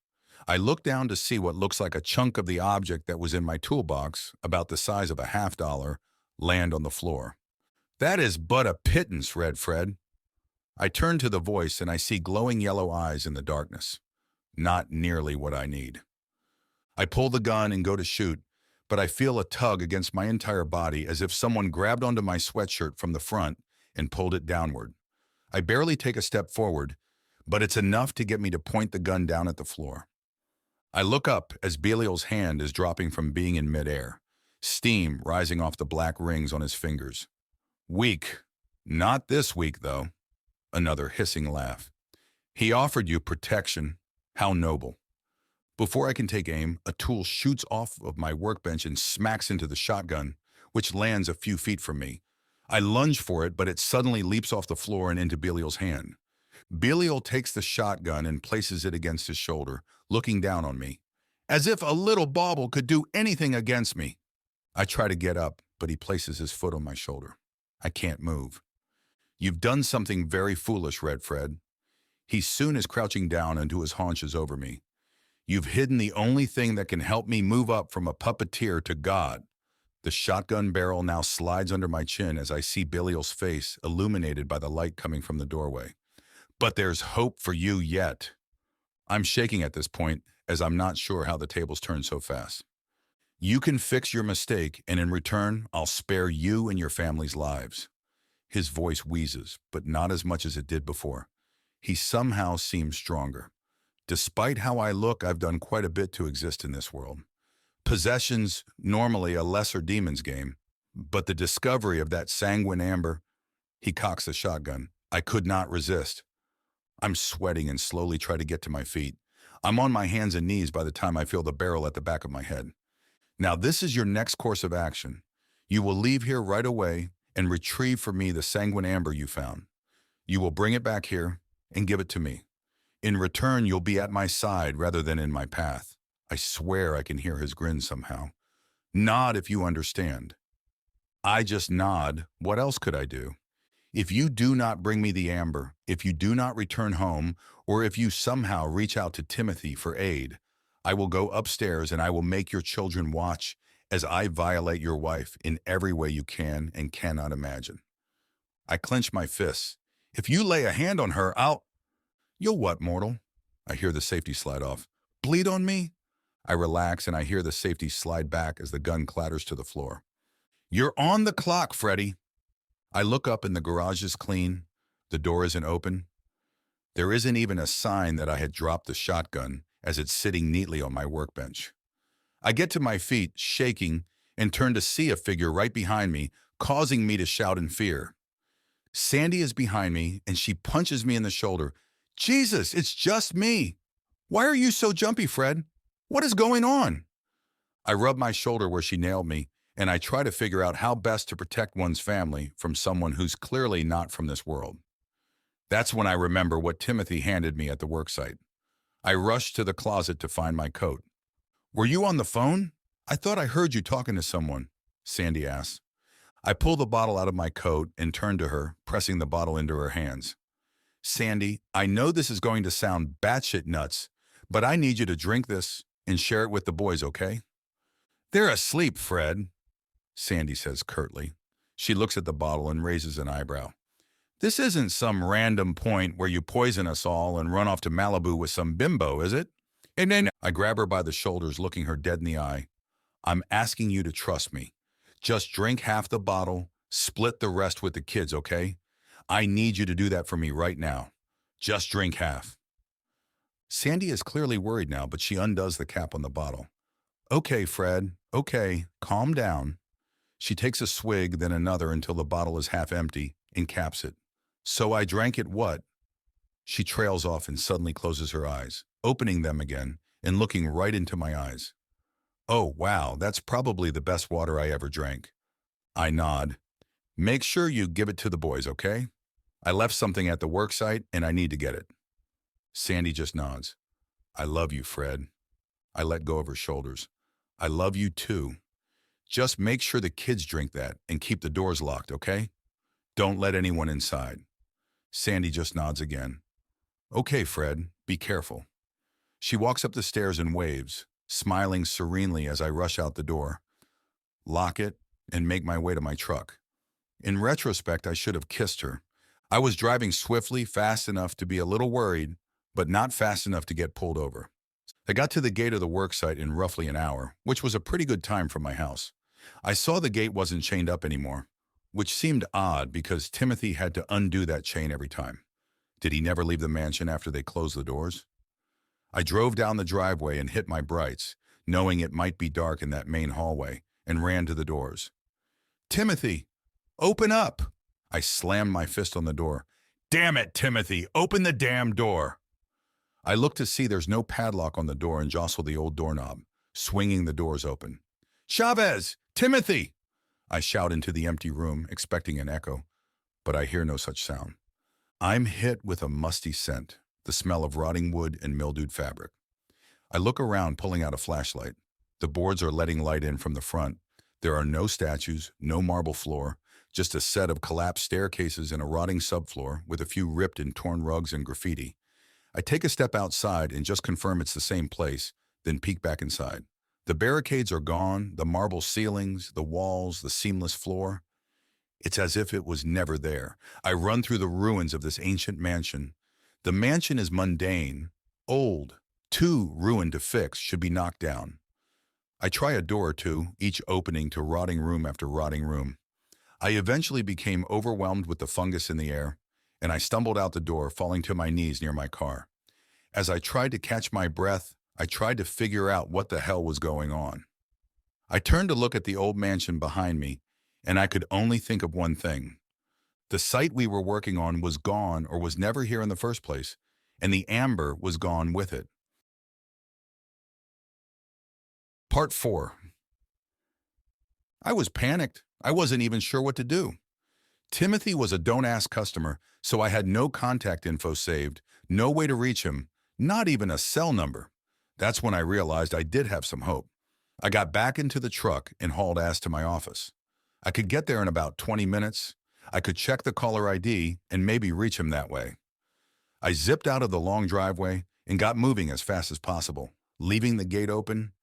I look down to see what looks like a chunk of the object that was in my toolbox, about the size of a $50, land on the floor. That is but a pittance, Red Fred. I turn to the voice and I see glowing yellow eyes in the darkness. Not nearly what I need. I pull the gun and go to shoot, but I feel a tug against my entire body as if someone grabbed onto my sweatshirt from the front and pulled it downward. I barely take a step forward, but it's enough to get me to point the gun down at the floor. I look up as Belial's hand is dropping from being in midair, steam rising off the black rings on his fingers. Weak. Not this week, though. Another hissing laugh. He offered you protection. How noble. Before I can take aim, a tool shoots off of my workbench and smacks into the shotgun, which lands a few feet from me. I lunge for it, but it suddenly leaps off the floor and into Belial's hand. Belial takes the shotgun and places it against his shoulder, looking down on me. As if a little bauble could do anything against me. I try to get up, but he places his foot on my shoulder. I can't move. You've done something very foolish, Red Fred. He soon is crouching down into his haunches over me. You've hidden the only thing that can help me move up from a puppeteer to God. The shotgun barrel now slides under my chin as I see Belial's face illuminated by the light coming from the doorway. But there's hope for you yet. I'm shaking at this point as I'm not sure how the tables turn so fast. You can fix your mistake, and in return, I'll spare you and your family's lives. His voice wheezes, but not as much as it did before. He somehow seems stronger. Despite how I look, I've done quite a bit to exist in this world. Possession's normally a lesser demon's game, but the discovery of that sanguine amber, he cocks the shotgun. I could not resist. I'm sweating and slowly try to get to my feet. I'm on my hands and knees by the time I feel the barrel at the back of my head. Now this is your next course of action. You will leave here right away and retrieve for me the sanguine amber you found. You will bring it back here and give it to me. In return, you'll be at my side rather than in my path. I swear I can hear his grin somehow. Nod if you understand. I just nod. What else could I do? If you do not bring me the amber, if you do not return home, or if you somehow reach out to Timothy for aid, I will go upstairs and I will make your children watch as I violate your wife in every way you can and cannot imagine. I clench my fists. If you lay a hand on her, You'll what, mortal? I hear the safety slide off. Bleed on me? I relax and I hear the safety slide back as the gun clatters to the floor. You're on the clock, Freddy. I look up and the garage is clean. The door isn't open. There isn't even a sign that I had dropped the shotgun as it's sitting neatly on my workbench. I get to my feet, shaking, and turn to see a figure right behind me, causing me to shout in fear. Sandy is behind me and she punches me in the shoulder. Jesus, it's just me. Why are you so jumpy, Fred? What is going on? I rub my shoulder where she nailed me, and I try to figure out how best to protect one's family from someone who's clearly not from this world. That's when I remember what Timothy handed me at the worksite. I rush to the closet to find my coat. "Were you on the phone? I thought I heard you talking to someone," Sandy asks. I pull the bottle out of my coat and turn to her, pressing the bottle into her hands. "Sandy, I know this is going to sound batshit nuts, but I need you to drink this and share it with the boys, okay?" "They're asleep, Fred," Sandy says curtly. She looks at the bottle and raises an eyebrow. "This isn't some random point where you poison us all and run off to Malibu with some bimbo, is it?" And then I grab her by the shoulders, looking her dead in the eye. "I'm asking you to trust me. Just drink half the bottle, split the rest with the kids, okay? I need you to do that for me right now. Just drink half." Sandy is clearly worried now, but she undoes the cap on the bottle. "Okay, Fred, okay, calm down." She takes a swig, then another until the bottle is half empty, and caps it. "So I drank it what?" She trails off and suddenly closes her eyes, opening them again and looking right into my eyes. "Oh, wow, that's probably the best water I ever drank." I nod. "Make sure you give it to the boys, okay? I left something at the worksite and I need to get it." Sandy just nods. "I love you, Fred." I let go of her shoulders. "I love you too. Just make sure the kids drink that and keep the doors locked, okay? Don't let anyone inside." Sandy just nods again. "Okay, Fred, be careful." She walks up the stairs and waves, smiling serenely as I rush out the door, lock it, and make my way to my truck. In retrospect, I should have kissed her. I was driving swiftly, fast enough to be a little worried, but not fast enough to get pulled over. I got to the gate of the worksite in roughly an hour, which was a pretty good time from my house. I saw the gate wasn't chained up anymore, which seemed odd because Timothy had to undo that chain every time. Did he never leave the mansion after they closed the doors? I drove down the driveway and hit my brights, knowing it might be dark in that main hallway, and ran to the doors. "Timothy, open up!" I slammed my fist on the door. "Damn it, Timothy, open the damn door!" I look to see there's no padlock on the door and jostle the old doorknob, swinging the doors open. "Chavez! Timothy!" I shout into the empty room, expecting an echo, but I hear no such sound. I'm hit with a musty scent, the smell of rotting wood and mildewed fabric. I look around, pulling out a flashlight. The boards are letting light in from the front. There are no statues, no marble floor, just a set of collapsed staircases and a rotting subfloor with a few ripped and torn rugs and graffiti. I take a step outside and just confirm it's the same place, then peek back inside. The barricades are gone, the marble ceilings, the walls, the seamless floor. It's as if it was never there. I run through the ruins of this ancient mansion. The mansion is mundane, old, too ruined to fix, should be knocked down. I try a door or two, each opening to rotting room after rotting room. I eventually became overwhelmed with the fungus in the air, and I stumbled out the door, falling to my knees near my car. As I tried to catch my breath, I tried to figure out what the hell was going on. I turned to look at the old mansion behind me, and I could only think of one thing. The site we were working on was gone or was never here in the first place, and the amber was gone with it. Part 4. I was panicked. I wasn't even sure what to do. Timothy was a don't-ask customer, so I had no contact info saved, no way to reach him, not even a cell number. That's when I realized I did have some hope. I got back into the truck and hauled ass to my office. I could get there in about 20 minutes. I could check the caller ID and maybe reach him that way. I zipped out of the long driveway and got moving as fast as possible, leaving the gate open.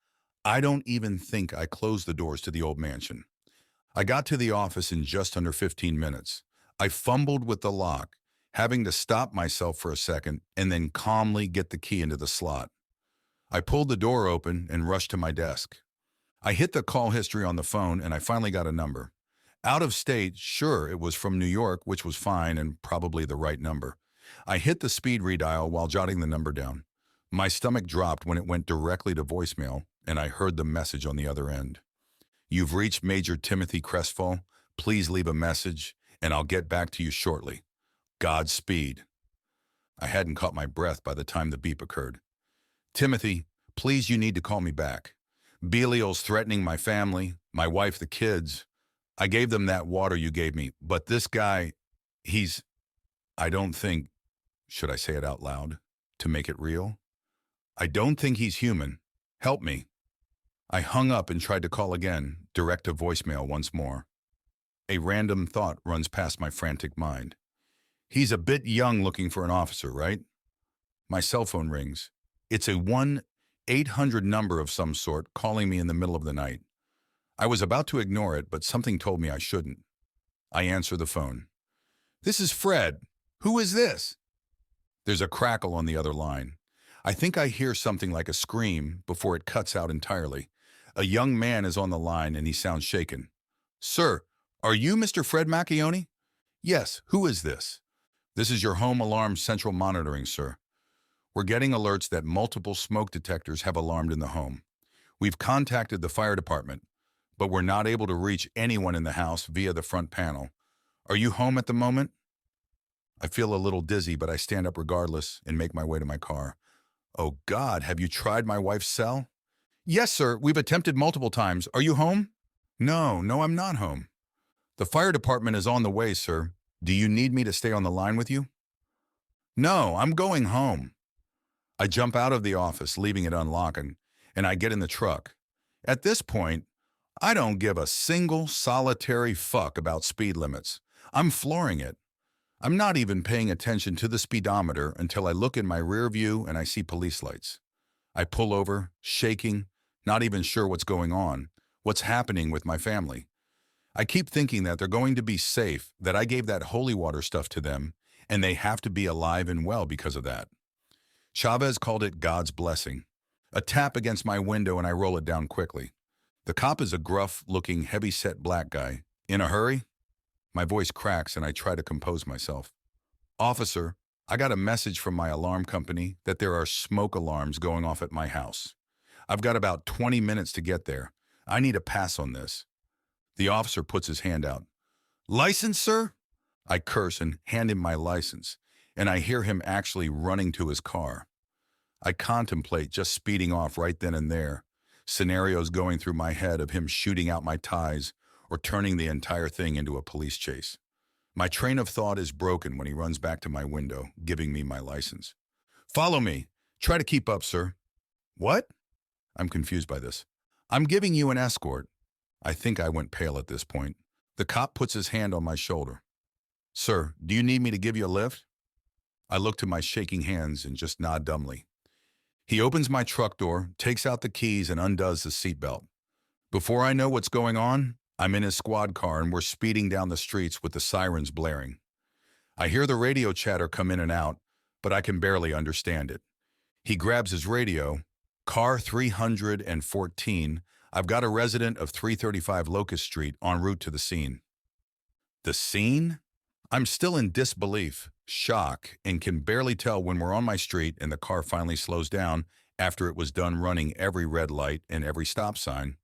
I don't even think I closed the doors to the old mansion. I got to the office in just under 15 minutes. I fumbled with the lock, having to stop myself for a second and then calmly get the key into the slot. I pulled the door open and rushed to my desk. I hit the call history on the phone and I finally got a number. Out of state, sure, it was from New York, which was fine and probably the right number. I hit the speed redial while jotting the number down. My stomach dropped when it went directly to voicemail, and I heard the message on the other end. "You've reached Major Timothy Crestfall. Please leave a message, and I'll get back to you shortly. Godspeed." I hadn't caught my breath by the time the beep occurred. "Timothy, please, you need to call me back. Belial's threatening my family, my wife, the kids. I gave them that water you gave me, but this guy, he's, I don't think, should I say it out loud to make it real? I don't think he's human. Help me. I hung up and tried to call again, direct to voicemail once more. A random thought runs past my frantic mind. He's a bit young looking for an officer, right? My cell phone rings. It's a 1-800 number of some sort calling me in the middle of the night. I was about to ignore it, but something told me I shouldn't. I answer the phone. This is Fred. Who is this? There's a crackle on the other line. I think I hear something like a scream before it cuts out entirely. A young man is on the line and he sounds shaken. Sir, are you Mr. Fred Macchione? Yes, who is this? This is your home alarm central monitoring, sir. We're getting alerts that multiple smoke detectors have alarmed in the home. We've contacted the fire department, but we're not able to reach anyone in the house via the front panel. Are you home at the moment? I feel a little dizzy, but I stand up regardless and make my way to my car. Oh God, have you tried my wife's cell? Yes, sir, we've attempted multiple times. Are you home? No, I'm not home. The fire department is on the way, sir. Do you need me to stay on the line with you? No, I'm going home. I jump out of the office, leaving it unlocked, and I get in the truck. At this point, I don't give a single solitary fuck about speed limits. I'm flooring it. I'm not even paying attention to the speedometer until I look in my rear view and I see police lights. I pull over, shaking, not even sure what's going on, what's happening with my family. I keep thinking that they're going to be safe, that I gave that holy water stuff to them, and they have to be alive and well because of that. Chavez called it God's blessing. A tap against my window and I roll it down quickly. The cop is a gruff-looking, heavy-set black guy. In a hurry? My voice cracks and I try to compose myself. Officer, I got a message from my alarm company that there are smoke alarms going off at my house. I've got about 20 minutes to get there. I need a pass on this. The officer puts his hand out. License, sir? I curse and hand him my license, and I hear him actually running to his car. I contemplate just speeding off right then and there, scenarios going through my head of him shooting out my ties or turning the entire thing into a police chase. My train of thought is broken when he runs back to my window, giving me my license. Follow me. Try to keep up, sir. What? I'm confused by this. I'm giving you an escort. I think I went pale at this point. The cop puts his hand on my shoulder. Sir, do you need me to give you a lift? I look to my shaking hands and just nod dumbly. He opens my truck door, takes out the keys, and undoes the seatbelt. Before I know what's going on, I'm in his squad car and we're speeding down the streets with the sirens blaring. I hear the radio chatter come in and out, but I can barely understand it. He grabs his radio. Car 314. I've got a resident of 335 Locust Street en route to the scene. The scene? I'm still in disbelief, shock, and can barely tell when we're on my street and the car finally slows down after it was done running every red light and every stop sign.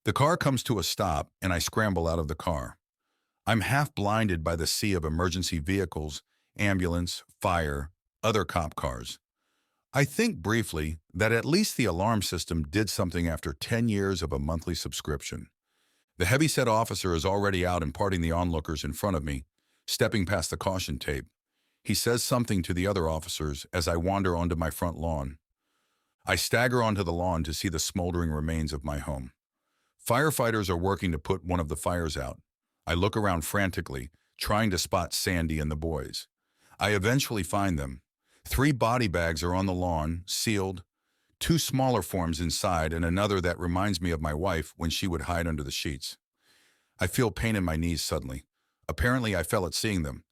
The car comes to a stop and I scramble out of the car. I'm half blinded by the sea of emergency vehicles, ambulance, fire, other cop cars. I think briefly that at least the alarm system did something after 10 years of a monthly subscription. The heavy-set officer is already out imparting the onlookers in front of me, stepping past the caution tape. He says something to the other officers as I wander onto my front lawn. I stagger onto the lawn to see the smoldering remains of my home. Firefighters are working to put one of the fires out. I look around frantically, trying to spot Sandy and the boys. I eventually find them. 3 body bags are on the lawn, sealed, 2 smaller forms inside, and another that reminds me of my wife when she would hide under the sheets. I feel pain in my knees suddenly. Apparently, I fell at seeing them.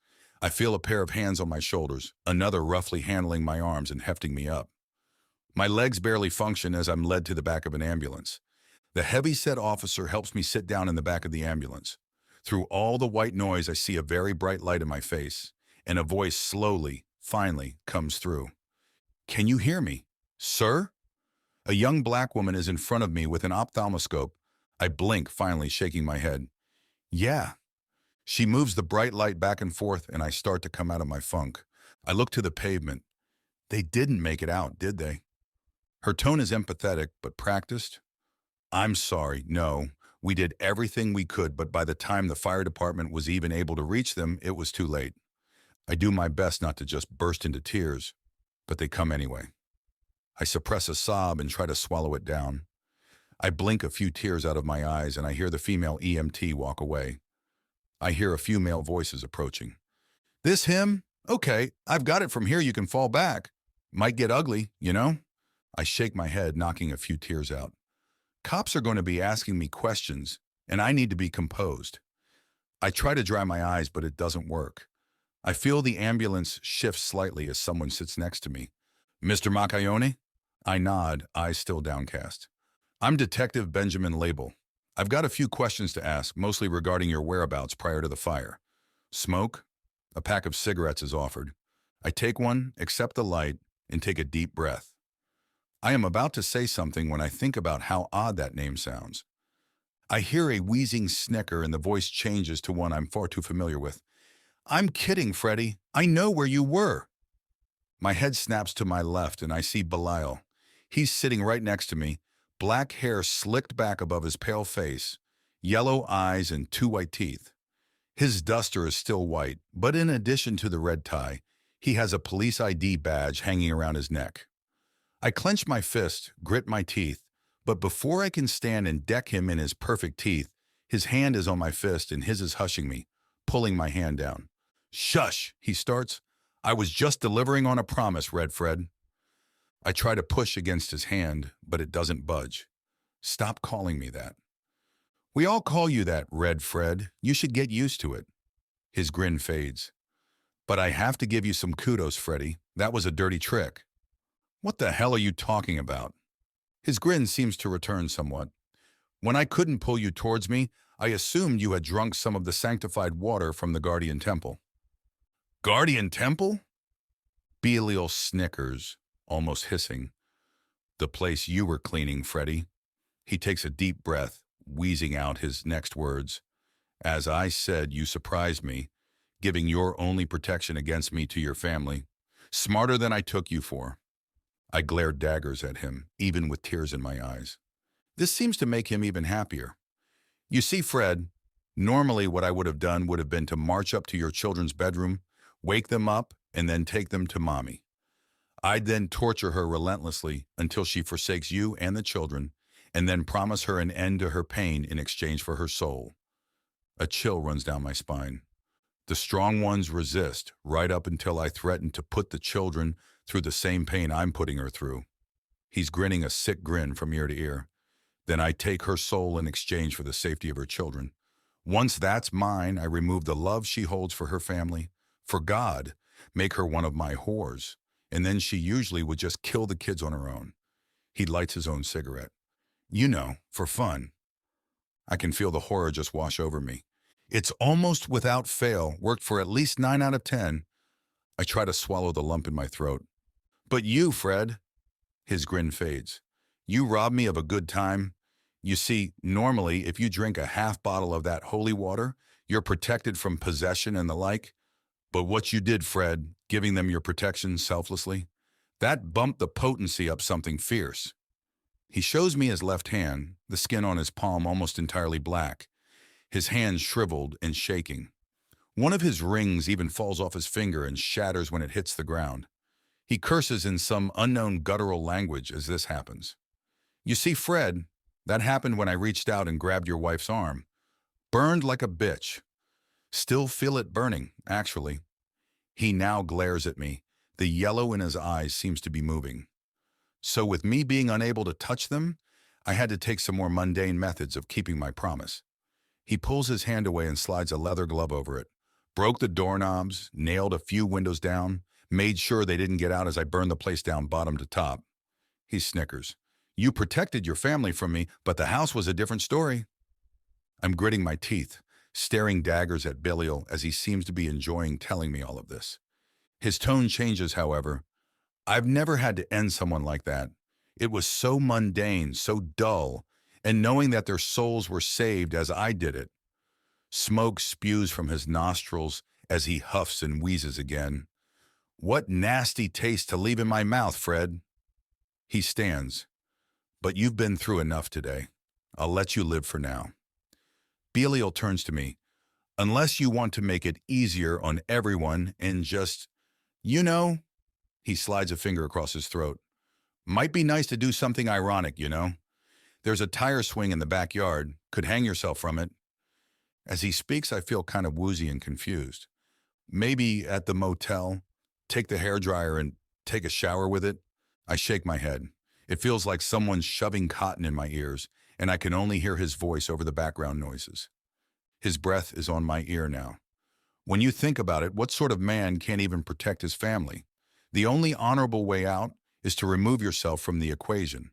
I feel a pair of hands on my shoulders, another roughly handling my arms and hefting me up. My legs barely function as I'm led to the back of an ambulance. The heavy-set officer helps me sit down in the back of the ambulance. Through all the white noise, I see a very bright light in my face, and a voice slowly, finally, comes through. Can you hear me? Sir? A young black woman is in front of me with an ophthalmoscope. I blink, finally shaking my head. Yeah. She moves the bright light back and forth, and I start to come out of my funk. I look to the pavement. They didn't make it out, did they? Her tone is empathetic, but practiced. I'm sorry, no. We did everything we could, but by the time the fire department was even able to reach them, it was too late. I do my best not to just burst into tears, but they come anyway. I suppress a sob and try to swallow it down. I blink a few tears out of my eyes and I hear the female EMT walk away. I hear a few male voices approaching. This him? Okay, I've got it from here, you can fall back. Might get ugly, you know? I shake my head, knocking a few tears out. Cops are going to be asking me questions, and I need to be composed. I try to dry my eyes, but it doesn't work. I feel the ambulance shift slightly as someone sits next to me. Mr. Macaione? I nod, eyes still downcast. I'm Detective Benjamin Label. I've got a few questions to ask, mostly regarding your whereabouts prior to the fire. Smoke? A pack of cigarettes is offered. I take one, accept the light, and take a deep breath. I am about to say something when I think about how odd that name sounds. I hear a wheezing snicker and the voice changes to one I'm far too familiar with. I'm kidding, Freddie. I know where you were. My head snaps to my left and I see Belial. He's sitting right next to me, black hair slicked back above his pale face, yellow eyes and 2 white teeth. His duster is still white, but in addition to the red tie, he has a police ID badge hanging around his neck. I clench my fist, grit my teeth, but before I can stand and deck him in his perfect teeth, his hand is on my fist and his is hushing me, pulling my hand down. Shush, he starts. I was just delivering on a promise, Red Fred. I try to push against his hand, but it doesn't budge. Stop calling me that. We all call you that, Red Fred. You should get used to it. His grin fades. But I have to give you some kudos, Freddie. That was a dirty trick. What the hell are you talking about? His grin seems to return somewhat. When I couldn't pull you towards me, I assumed you had drunk some of the sanctified water from the Guardian Temple. Guardian Temple? Belial snickers, almost hissing. The place you were cleaning, Freddie. He takes a deep breath, wheezing out his next words. As I said, you surprised me, giving your only protection against me to your family. Smarter than I took you for. I glared daggers at him, even with tears in my eyes. This seems to make him even happier. You see, Fred, normally what I would have done would have been to march up to your children's bedroom, wake them up, and then take them to Mommy. I'd then torture her relentlessly until she forsakes you and the children, and then promise her an end to her pain in exchange for her soul. A chill runs down my spine. The strong ones resist, right up until I threaten to put the children through the same pain I'm putting her through. He's grinning a sick grin from ear to ear. Then I take her soul in exchange for the safety of her children. Once that's mine, I remove the love she holds for her family, for God, make her one of my whores, and then she usually would just kill the kids on her own. He lights his own cigarette. You know, for fun. I can feel the horror just wash over me. It's almost without fail, worked for at least 9 out of 10. I try to swallow the lump in my throat. But you, Fred. His grin fades. You robbed me of a good time. You see, normally, if you drink a half bottle of that holy water, you're protected from possession and the like. But what you did, Fred, giving them your protection selflessly, that bumped the potency up something fierce. He shows me his left hand, the skin on his palm almost entirely black, his hand shriveled and shaking. One of his rings even falls off his finger and shatters when it hits the ground. He curses in some unknown guttural language as this happens. You see, Fred, that happened when I reached out and grabbed your wife's arm. Burned like a bitch. Still feel it burning, actually. He now glares at me. The yellow in his eyes seems to be moving. So with me being unable to touch them, I had to take some more mundane methods of keeping my promise. He pulls his hand away and slides a leather glove over it. Broke the doorknobs, nailed a few windows down, made sure they didn't get out as I burned the place down bottom to top. He snickers. You protected your family from me, but the house was a different story. I'm gritting my teeth, staring daggers at Belial as he seems to be enjoying telling me all of this. His tone changes, however. I've never had to end someone like that. It was so mundane, so dull, and knowing that their souls were saved as I did it. Smoke spews from his nostrils as he huffs and wheezes again. What nasty taste to leave in my mouth, Fred. He stands. But you've been through enough today. I'll let you live for now. Belial turns to me. Unless you want to make it easier on everyone and just, you know, he slides a finger across his throat. Might be nice to do something ironic, you know? There's a tire swing in the backyard. Could hang yourself from it. As he speaks, I feel kind of woozy and confused. Maybe at the motel, take the hairdryer and take a shower with it? I shake my head. It feels like someone's shoving cotton in my ears, and I can only hear his voice over the background noises. His breath is on my ear now. When you think about it, what sort of man can't even protect his family? The only honorable way out is to remove yourself from the equation.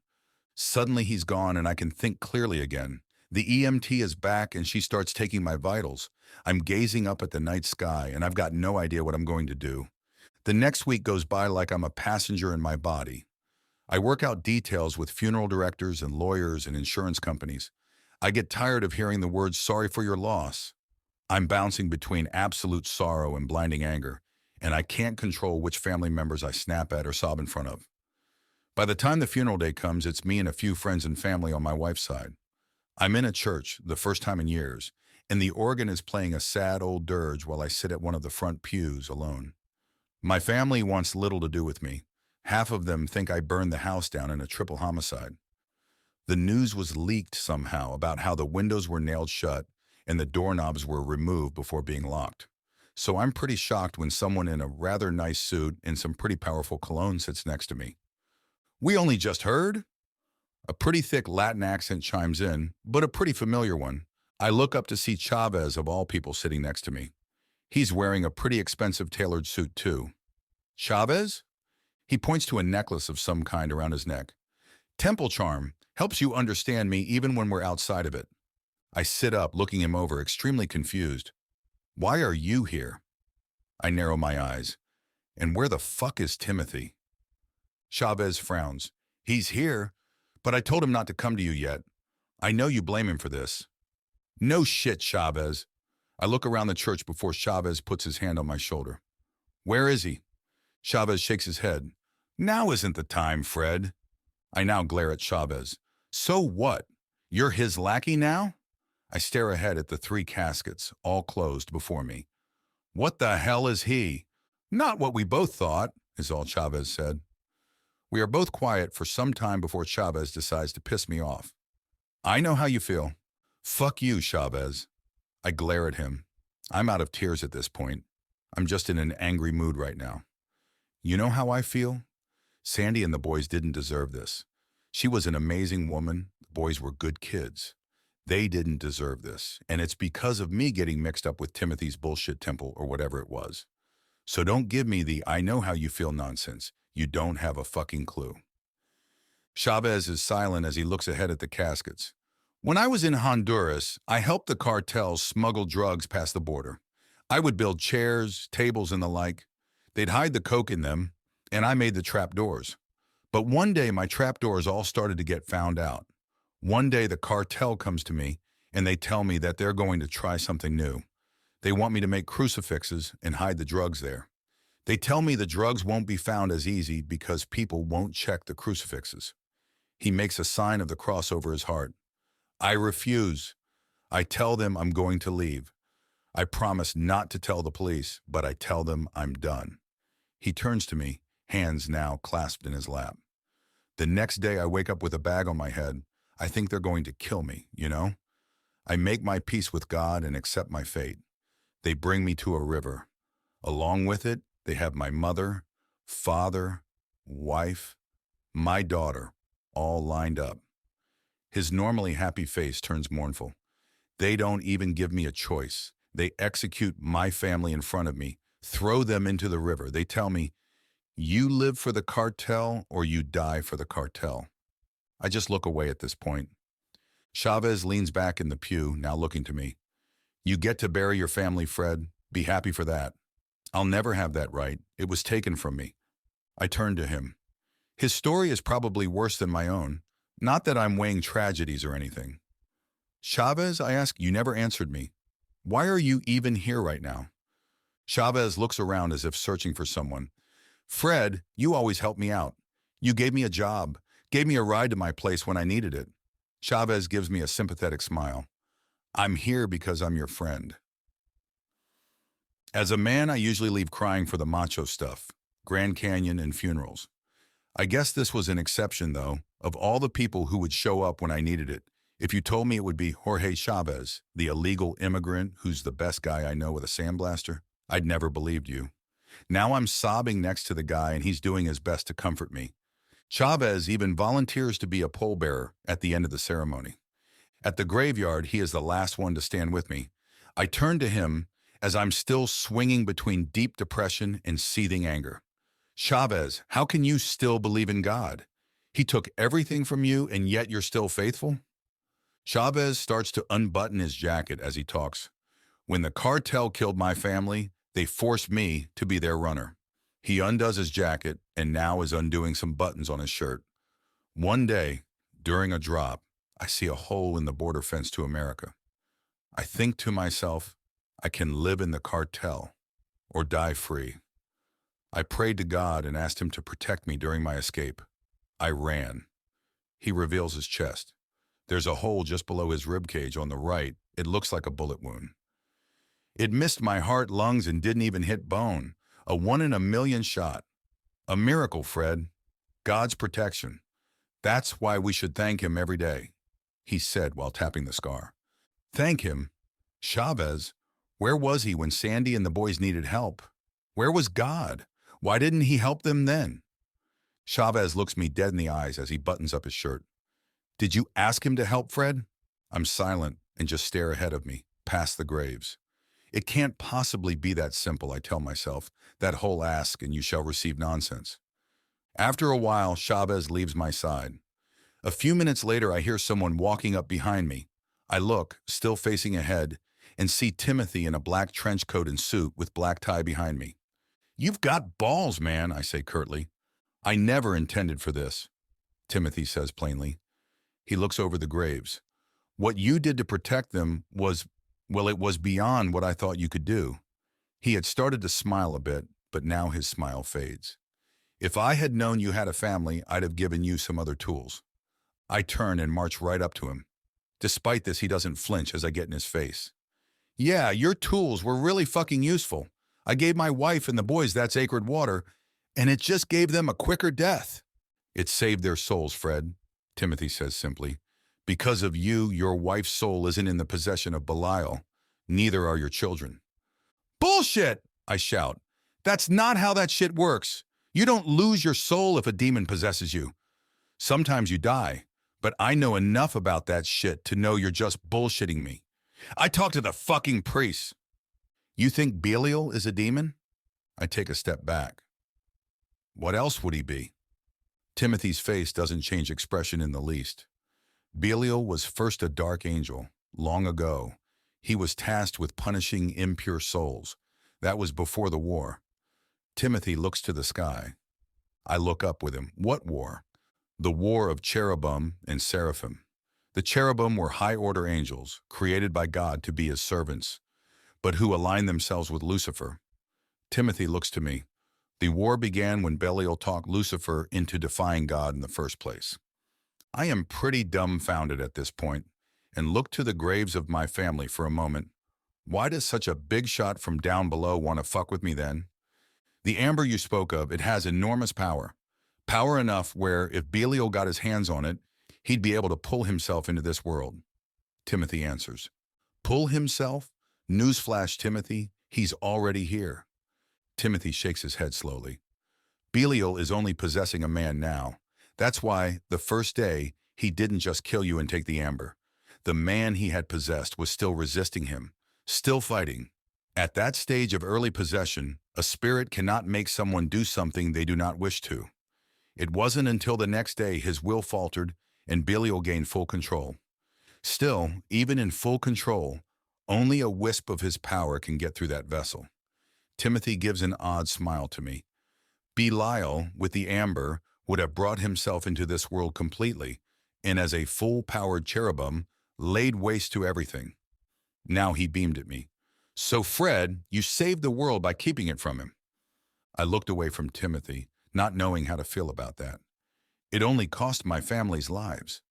Suddenly he's gone and I can think clearly again. The EMT is back and she starts taking my vitals. I'm gazing up at the night sky and I've got no idea what I'm going to do. The next week goes by like I'm a passenger in my body. I work out details with funeral directors and lawyers and insurance companies. I get tired of hearing the words sorry for your loss. I'm bouncing between absolute sorrow and blinding anger, and I can't control which family members I snap at or sob in front of. By the time the funeral day comes, it's me and a few friends and family on my wife's side. I'm in a church, the first time in years, and the organ is playing a sad old dirge while I sit at one of the front pews alone. My family wants little to do with me. Half of them think I burned the house down in a triple homicide. The news was leaked somehow about how the windows were nailed shut and the doorknobs were removed before being locked. So I'm pretty shocked when someone in a rather nice suit and some pretty powerful cologne sits next to me. We only just heard? A pretty thick Latin accent chimes in, but a pretty familiar one. I look up to see Chavez, of all people, sitting next to me. He's wearing a pretty expensive tailored suit, too. Chavez? He points to a necklace of some kind around his neck. Temple charm helps you understand me even when we're outside of it. I sit up, looking him over, extremely confused. Why are you here? I narrow my eyes. And where the fuck is Timothy? Chavez frowns. He's here, but I told him not to come to you yet. I know you blame him for this. No shit, Chavez. I look around the church before Chavez puts his hand on my shoulder. Where is he? Chavez shakes his head. Now isn't the time, Fred. I now glare at Chavez. So what? You're his lackey now? I stare ahead at the 3 caskets, all closed before me. What the hell is he? Not what we both thought, is all Chavez said. We are both quiet for some time before Chavez decides to piss me off. I know how you feel. Fuck you, Chavez. I glare at him. I'm out of tears at this point. I'm just in an angry mood right now. You know how I feel? Sandy and the boys didn't deserve this. She was an amazing woman. The boys were good kids. They didn't deserve this, and it's because of me getting mixed up with Timothy's bullshit temple or whatever it was. So don't give me the I know how you feel nonsense. You don't have a fucking clue. Chavez is silent as he looks ahead at the caskets. When I was in Honduras, I helped the cartels smuggle drugs past the border. I would build chairs, tables, and the like. They'd hide the coke in them, and I made the trap doors. But one day my trap doors all started to get found out. One day the cartel comes to me and they tell me that they're going to try something new. They want me to make crucifixes and hide the drugs there. They tell me the drugs won't be found as easy because people won't check the crucifixes. He makes a sign of the cross over his heart. I refuse. I tell them I'm going to leave. I promise not to tell the police, but I tell them I'm done. He turns to me, hands now clasped in his lap. The next day I wake up with a bag on my head. I think they're going to kill me, you know? I make my peace with God and accept my fate. They bring me to a river. Along with it, they have my mother, father, wife, my daughter, all lined up. His normally happy face turns mournful. They don't even give me a choice. They execute my family in front of me, throw them into the river. They tell me, you live for the cartel or you die for the cartel. I just look away at this point. Chavez leans back in the pew, now looking to me. You get to bury your family, Fred. Be happy for that. I'll never have that right. It was taken from me. I turn to him. His story is probably worse than my own. Not that I'm weighing tragedies or anything. Chavez, I ask, you never answered me. Why are you even here right now? Chavez looks around as if searching for someone. Fred, you always helped me out. You gave me a job, gave me a ride to my place when I needed it. Chavez gives me a sympathetic smile. I'm here because I'm your friend. As a man, I usually leave crying for the macho stuff, Grand Canyon and funerals. I guess this was an exception, though, of all the people who would show up when I needed it. If you told me it would be Jorge Chavez, the illegal immigrant who's the best guy I know with a sandblaster, I'd never believed you. Now I'm sobbing next to the guy and he's doing his best to comfort me. Chavez even volunteers to be a pallbearer at the end of the ceremony. At the graveyard, he is the last one to stand with me. I turn to him as I'm still swinging between deep depression and seething anger. Chavez, how can you still believe in God? He took everything from you and yet you're still faithful? Chavez starts to unbutton his jacket as he talks. When the cartel killed my family, they forced me to be their runner. He undoes his jacket and now is undoing some buttons on his shirt. One day, during a drop, I see a hole in the border fence to America. I think to myself, I can live in the cartel or die free. I prayed to God and asked him to protect me during my escape. I ran. He reveals his chest. There's a hole just below his ribcage on the right. It looks like a bullet wound. It missed my heart, lungs, and didn't even hit bone. A 1 in a million shot. A miracle, Fred. God's protection. That's why we should thank him every day, he said while tapping the scar. Thank him? Chavez, where was he when Sandy and the boys needed help? Where was God? Why didn't he help them then? Chavez looks me dead in the eyes as he buttons up his shirt. Did you ask him to help, Fred? I'm silent and just stare ahead of me, past the graves. It can't possibly be that simple, I tell myself. That whole ask and you shall receive nonsense. After a while, Chavez leaves my side. A few minutes later, I hear someone walking up behind me. I look, still facing ahead, and see Timothy in a black trench coat and suit with black tie behind me. You've got balls, man, I say curtly. I never intended for this, Timothy says plainly. He looks over the graves. What you did to protect them was, well, it was beyond what I thought you could do. He had started to smile a bit, but now his smile fades. If I had known you had a family, I'd have given you some other tools. I turn and march right up to him. Despite this, he doesn't flinch as I get in his face. Yeah, your tools were really fucking useful. I gave my wife and the boys that sacred water, and it just gave them a quicker death. It saved their souls, Fred, Timothy says simply. Because of you, your wife's soul isn't in the possession of Belial. Neither are your children. Bullshit, I shout. That's not how that shit works. You don't lose your soul if a demon possesses you. Sometimes you die, but I know enough about that shit to know you're just bullshitting me. I talked to the fucking priests. You think Belial is a demon? I take a step back. What else would he be? Timothy's face doesn't change expression in the least. Belial was first a dark angel, long ago. He was tasked with punishing impure souls. That was before the war. Timothy looks to the sky. I look up with him. What war? The war of cherubim and seraphim. The cherubim were high-order angels, created by God to be his servants, but who aligned themselves with Lucifer. Timothy looks to me. The war began when Belial talked Lucifer into defying God in the first place. I am pretty dumbfounded at this point and look to the graves of my family for a moment. Why does such a big shot from down below want to fuck with me then? The amber you spoke of, it has enormous power. Power enough where if Belial got his hands on it, he'd be able to pull himself into this world. Timothy answers. Pull himself? Newsflash, Timothy, he's already here. Timothy shakes his head slowly. Belial is only possessing a man now. That's why, the first day, he didn't just kill you and take the amber. The man he had possessed was still resisting him, still fighting. At that stage of early possession, a spirit cannot make someone do something they do not wish to. It wasn't until the next day his will faltered and Belial gained full control. Still, even in full control, only a wisp of his power can get through that vessel. Timothy gives an odd smile to me. Belial, with the amber, would have brought himself into this world completely, and as a full-powered cherubim, laid waste to everything. Now he beamed at me. So, Fred, you saved the world by keeping it from him. I looked away from Timothy, not knowing how to feel about that. It only cost my family's lives.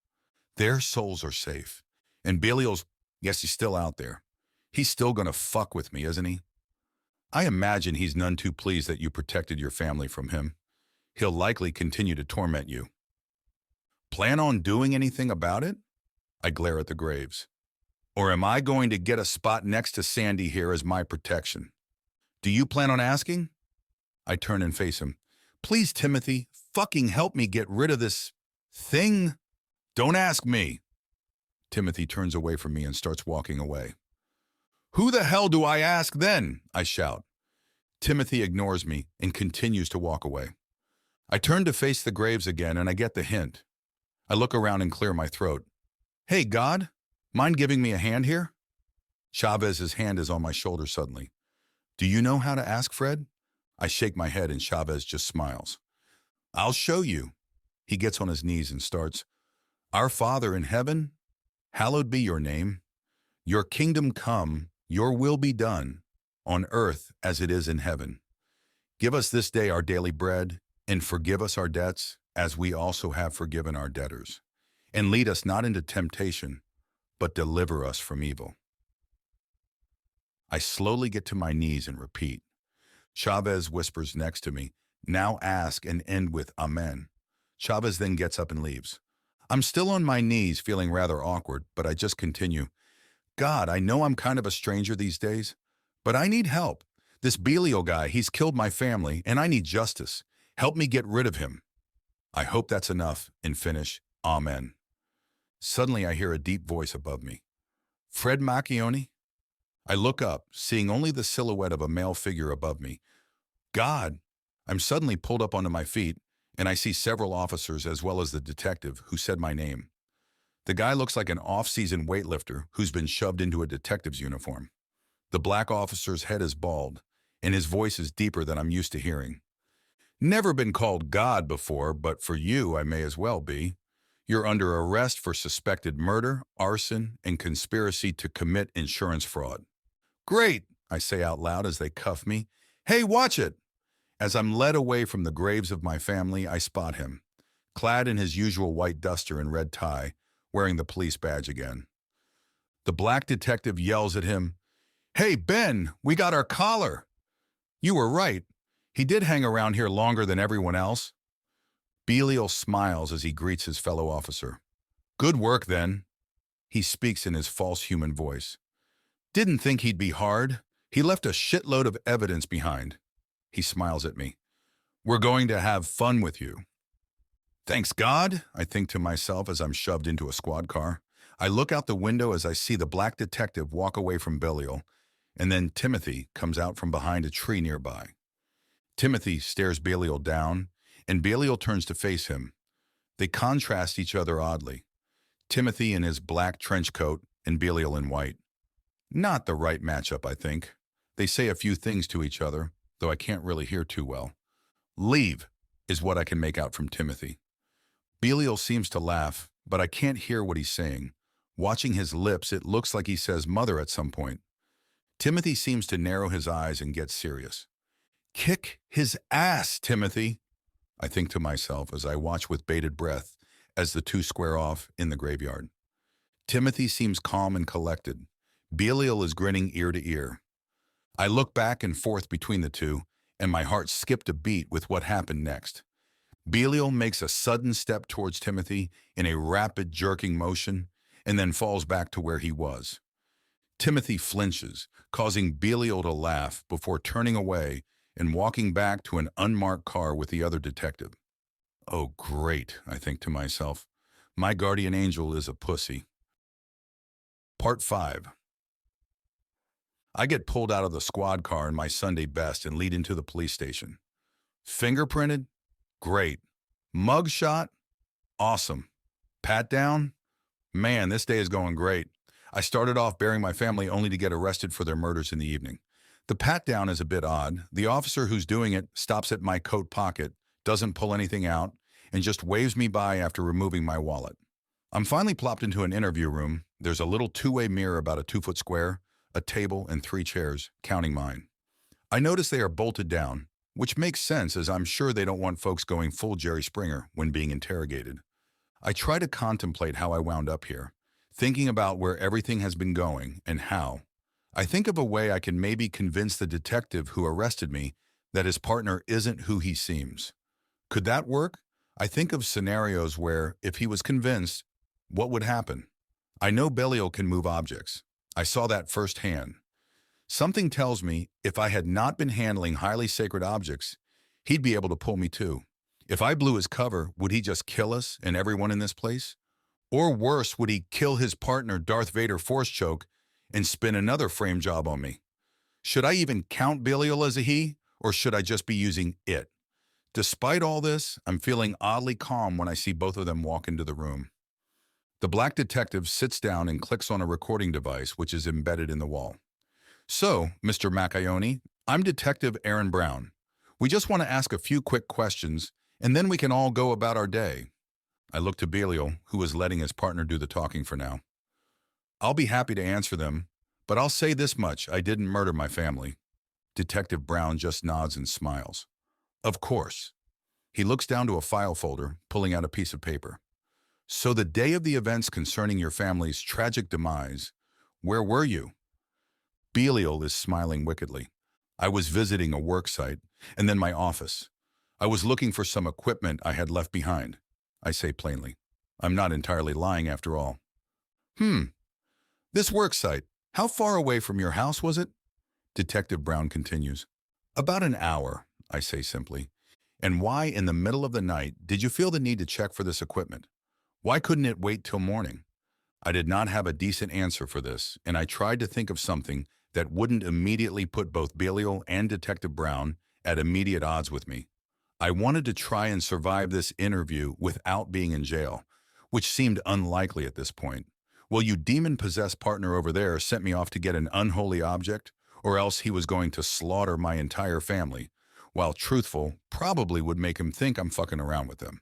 Their souls are safe. And Belial's, yes, he's still out there. He's still gonna fuck with me, isn't he? I imagine he's none too pleased that you protected your family from him. He'll likely continue to torment you. Plan on doing anything about it? I glare at the graves. Or am I going to get a spot next to Sandy here as my protection? Do you plan on asking? I turn and face him. Please, Timothy, fucking help me get rid of this thing. Don't ask me. Timothy turns away from me and starts walking away. Who the hell do I ask then? I shout. Timothy ignores me and continues to walk away. I turn to face the graves again and I get the hint. I look around and clear my throat. Hey, God, mind giving me a hand here? Chavez's hand is on my shoulder suddenly. Do you know how to ask, Fred? I shake my head and Chavez just smiles. I'll show you. He gets on his knees and starts, Our Father in heaven, hallowed be your name. Your kingdom come, your will be done, on earth as it is in heaven. Give us this day our daily bread, and forgive us our debts, as we also have forgiven our debtors. And lead us not into temptation, but deliver us from evil. I slowly get to my knees and repeat. Chavez whispers next to me, Now ask and end with Amen. Chavez then gets up and leaves. I'm still on my knees, feeling rather awkward, but I just continue. God, I know I'm kind of a stranger these days, but I need help. This Belial guy, he's killed my family, and I need justice. Help me get rid of him. I hope that's enough, and finish, Amen. Suddenly I hear a deep voice above me. Fred Macchione? I look up, seeing only the silhouette of a male figure above me. God! I'm suddenly pulled up onto my feet, and I see several officers as well as the detective who said my name. The guy looks like an off-season weightlifter who's been shoved into a detective's uniform. The black officer's head is bald, and his voice is deeper than I'm used to hearing. Never been called God before, but for you I may as well be. You're under arrest for suspected murder, arson, and conspiracy to commit insurance fraud. Great, I say out loud as they cuff me. Hey, watch it! As I'm led away from the graves of my family, I spot him, clad in his usual white duster and red tie, wearing the police badge again. The black detective yells at him, Hey, Ben, we got our collar! You were right. He did hang around here longer than everyone else. Belial smiles as he greets his fellow officer. Good work, then. He speaks in his false human voice. Didn't think he'd be hard. He left a shitload of evidence behind. He smiles at me. We're going to have fun with you. Thanks God, I think to myself as I'm shoved into a squad car. I look out the window as I see the black detective walk away from Belial, and then Timothy comes out from behind a tree nearby. Timothy stares Belial down, and Belial turns to face him. They contrast each other oddly. Timothy in his black trench coat and Belial in white. Not the right matchup, I think. They say a few things to each other, though I can't really hear too well. Leave is what I can make out from Timothy. Belial seems to laugh, but I can't hear what he's saying. Watching his lips, it looks like he says mother at some point. Timothy seems to narrow his eyes and get serious. Kick his ass, Timothy, I think to myself as I watch with bated breath as the two square off in the graveyard. Timothy seems calm and collected. Belial is grinning ear to ear. I look back and forth between the two, and my heart skipped a beat with what happened next. Belial makes a sudden step towards Timothy in a rapid jerking motion, and then falls back to where he was. Timothy flinches, causing Belial to laugh before turning away and walking back to an unmarked car with the other detective. Oh, great, I think to myself. My guardian angel is a pussy. Part 5. I get pulled out of the squad car in my Sunday best and lead into the police station. Fingerprinted? Great. Mug shot? Awesome. Pat down? Man, this day is going great. I started off burying my family only to get arrested for their murders in the evening. The pat down is a bit odd. The officer who's doing it stops at my coat pocket, doesn't pull anything out, and just waves me by after removing my wallet. I'm finally plopped into an interview room. There's a little two-way mirror about a 2-foot square, a table, and 3 chairs, counting mine. I notice they are bolted down, which makes sense as I'm sure they don't want folks going full Jerry Springer when being interrogated. I try to contemplate how I wound up here, thinking about where everything has been going and how. I think of a way I can maybe convince the detective who arrested me that his partner isn't who he seems. Could that work? I think of scenarios where, if he was convinced, what would happen? I know Belial can move objects. I saw that firsthand. Something tells me if I had not been handling highly sacred objects, he'd be able to pull me too. If I blew his cover, would he just kill us and everyone in this place? Or worse, would he kill his partner, Darth Vader force choke, and spin another frame job on me? Should I even count Belial as a he, or should I just be using it? Despite all this, I'm feeling oddly calm when I see both of them walk into the room. The black detective sits down and clicks on a recording device which is embedded in the wall. So, Mr. Macchione, I'm Detective Aaron Brown. We just want to ask a few quick questions, and then we can all go about our day. I look to Belial, who is letting his partner do the talking for now. I'll be happy to answer them, but I'll say this much: I didn't murder my family. Detective Brown just nods and smiles. Of course. He looks down to a file folder, pulling out a piece of paper. So the day of the events concerning your family's tragic demise, where were you? Belial is smiling wickedly. I was visiting a work site, and then my office. I was looking for some equipment I had left behind. I say plainly. I'm not entirely lying after all. This work site, how far away from your house was it? Detective Brown continues. About an hour, I say simply. And why in the middle of the night did you feel the need to check for this equipment? Why couldn't it wait till morning? I did not have a decent answer for this, and I tried to think of something that wouldn't immediately put both Belial and Detective Brown at immediate odds with me. I wanted to try and survive this interview without being in jail, which seemed unlikely at this point. Well, you demon-possessed partner over there sent me off to get an unholy object, or else he was going to slaughter my entire family, while truthful probably would make him think I'm fucking around with them.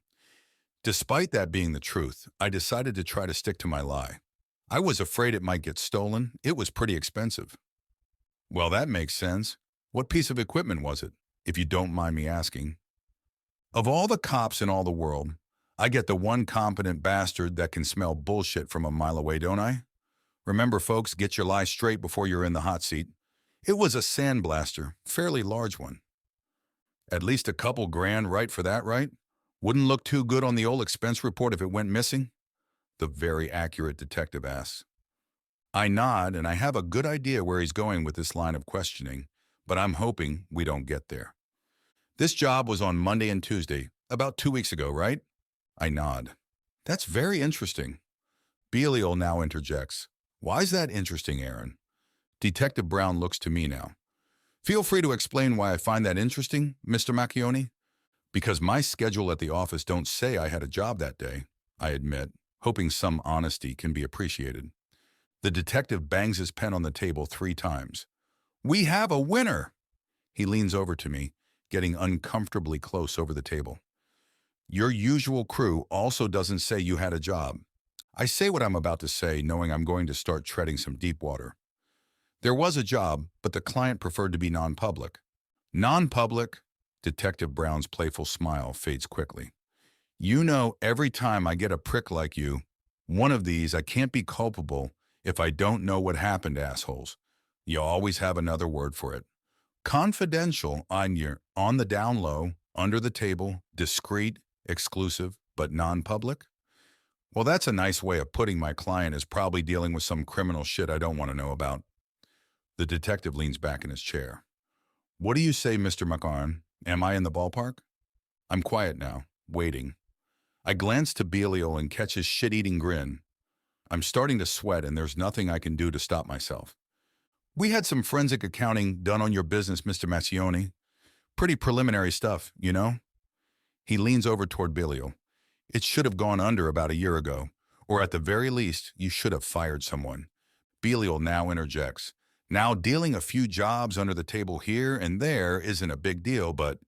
Despite that being the truth, I decided to try to stick to my lie. I was afraid it might get stolen. It was pretty expensive. Well, that makes sense. What piece of equipment was it, if you don't mind me asking? Of all the cops in all the world, I get the one competent bastard that can smell bullshit from a mile away, don't I? Remember, folks, get your lie straight before you're in the hot seat. It was a sandblaster, fairly large one. At least a couple grand right for that, right? Wouldn't look too good on the old expense report if it went missing? The very accurate detective asks. I nod, and I have a good idea where he's going with this line of questioning, but I'm hoping we don't get there. This job was on Monday and Tuesday, about 2 weeks ago, right? I nod. That's very interesting. Belial now interjects. Why is that interesting, Aaron? Detective Brown looks to me now. Feel free to explain why I find that interesting, Mr. Macchione. Because my schedule at the office don't say I had a job that day, I admit, hoping some honesty can be appreciated. The detective bangs his pen on the table 3 times. We have a winner! He leans over to me, getting uncomfortably close over the table. Your usual crew also doesn't say you had a job. I say what I'm about to say, knowing I'm going to start treading some deep water. There was a job, but the client preferred to be non-public. Non-public? Detective Brown's playful smile fades quickly. You know, every time I get a prick like you, one of these I can't be culpable if I don't know what happened, assholes. You always have another word for it. Confidential on the down low, under the table, discreet, exclusive, but non-public? Well, that's a nice way of putting my client is probably dealing with some criminal shit I don't want to know about. The detective leans back in his chair. What do you say, Mr. McCarn? Am I in the ballpark? I'm quiet now, waiting. I glance to Belial and catch his shit-eating grin. I'm starting to sweat and there's nothing I can do to stop myself. We had some forensic accounting done on your business, Mr. Macchione. Pretty preliminary stuff, you know? He leans over toward Belial. It should have gone under about a year ago, or at the very least, you should have fired someone. Belial now interjects. Now, dealing a few jobs under the table here and there isn't a big deal, but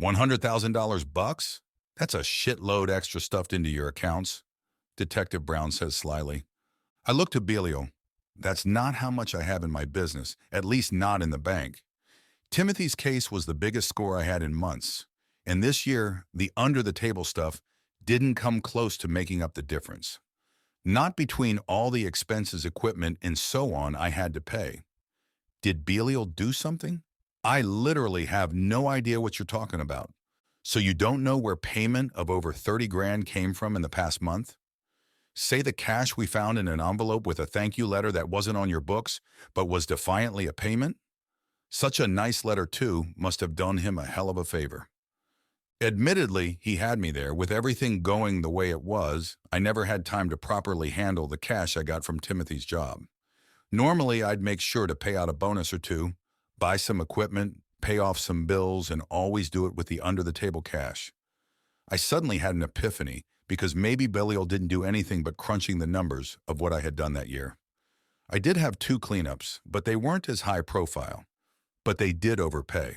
$100,000 bucks? That's a shitload extra stuffed into your accounts, Detective Brown says slyly. I look to Belial. That's not how much I have in my business, at least not in the bank. Timothy's case was the biggest score I had in months, and this year, the under-the-table stuff didn't come close to making up the difference. Not between all the expenses, equipment, and so on I had to pay. Did Belial do something? I literally have no idea what you're talking about. So you don't know where payment of over 30 grand came from in the past month? Say the cash we found in an envelope with a thank you letter that wasn't on your books, but was defiantly a payment? Such a nice letter, too, must have done him a hell of a favor. Admittedly, he had me there. With everything going the way it was, I never had time to properly handle the cash I got from Timothy's job. Normally, I'd make sure to pay out a bonus or two, buy some equipment, pay off some bills, and always do it with the under-the-table cash. I suddenly had an epiphany because maybe Belial didn't do anything but crunching the numbers of what I had done that year. I did have 2 cleanups, but they weren't as high profile. But they did overpay.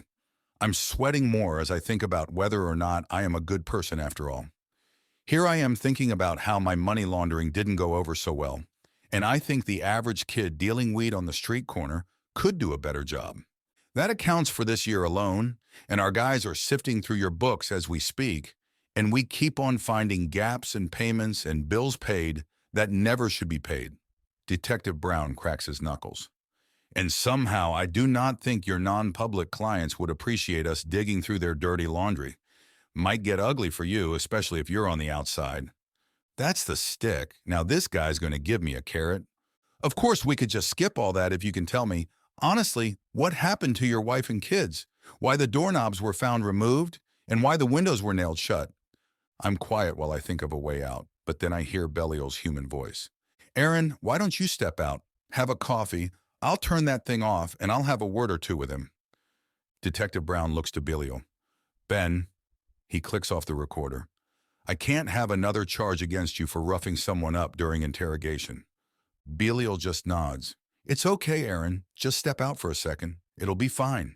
I'm sweating more as I think about whether or not I am a good person after all. Here I am thinking about how my money laundering didn't go over so well, and I think the average kid dealing weed on the street corner could do a better job. That accounts for this year alone, and our guys are sifting through your books as we speak, and we keep on finding gaps in payments and bills paid that never should be paid. Detective Brown cracks his knuckles. And somehow I do not think your non-public clients would appreciate us digging through their dirty laundry. Might get ugly for you, especially if you're on the outside. That's the stick. Now this guy's going to give me a carrot. Of course, we could just skip all that if you can tell me, honestly, what happened to your wife and kids? Why the doorknobs were found removed? And why the windows were nailed shut? I'm quiet while I think of a way out, but then I hear Belial's human voice. Aaron, why don't you step out? Have a coffee. I'll turn that thing off, and I'll have a word or two with him. Detective Brown looks to Belial. Ben, he clicks off the recorder. I can't have another charge against you for roughing someone up during interrogation. Belial just nods. It's okay, Aaron. Just step out for a second. It'll be fine.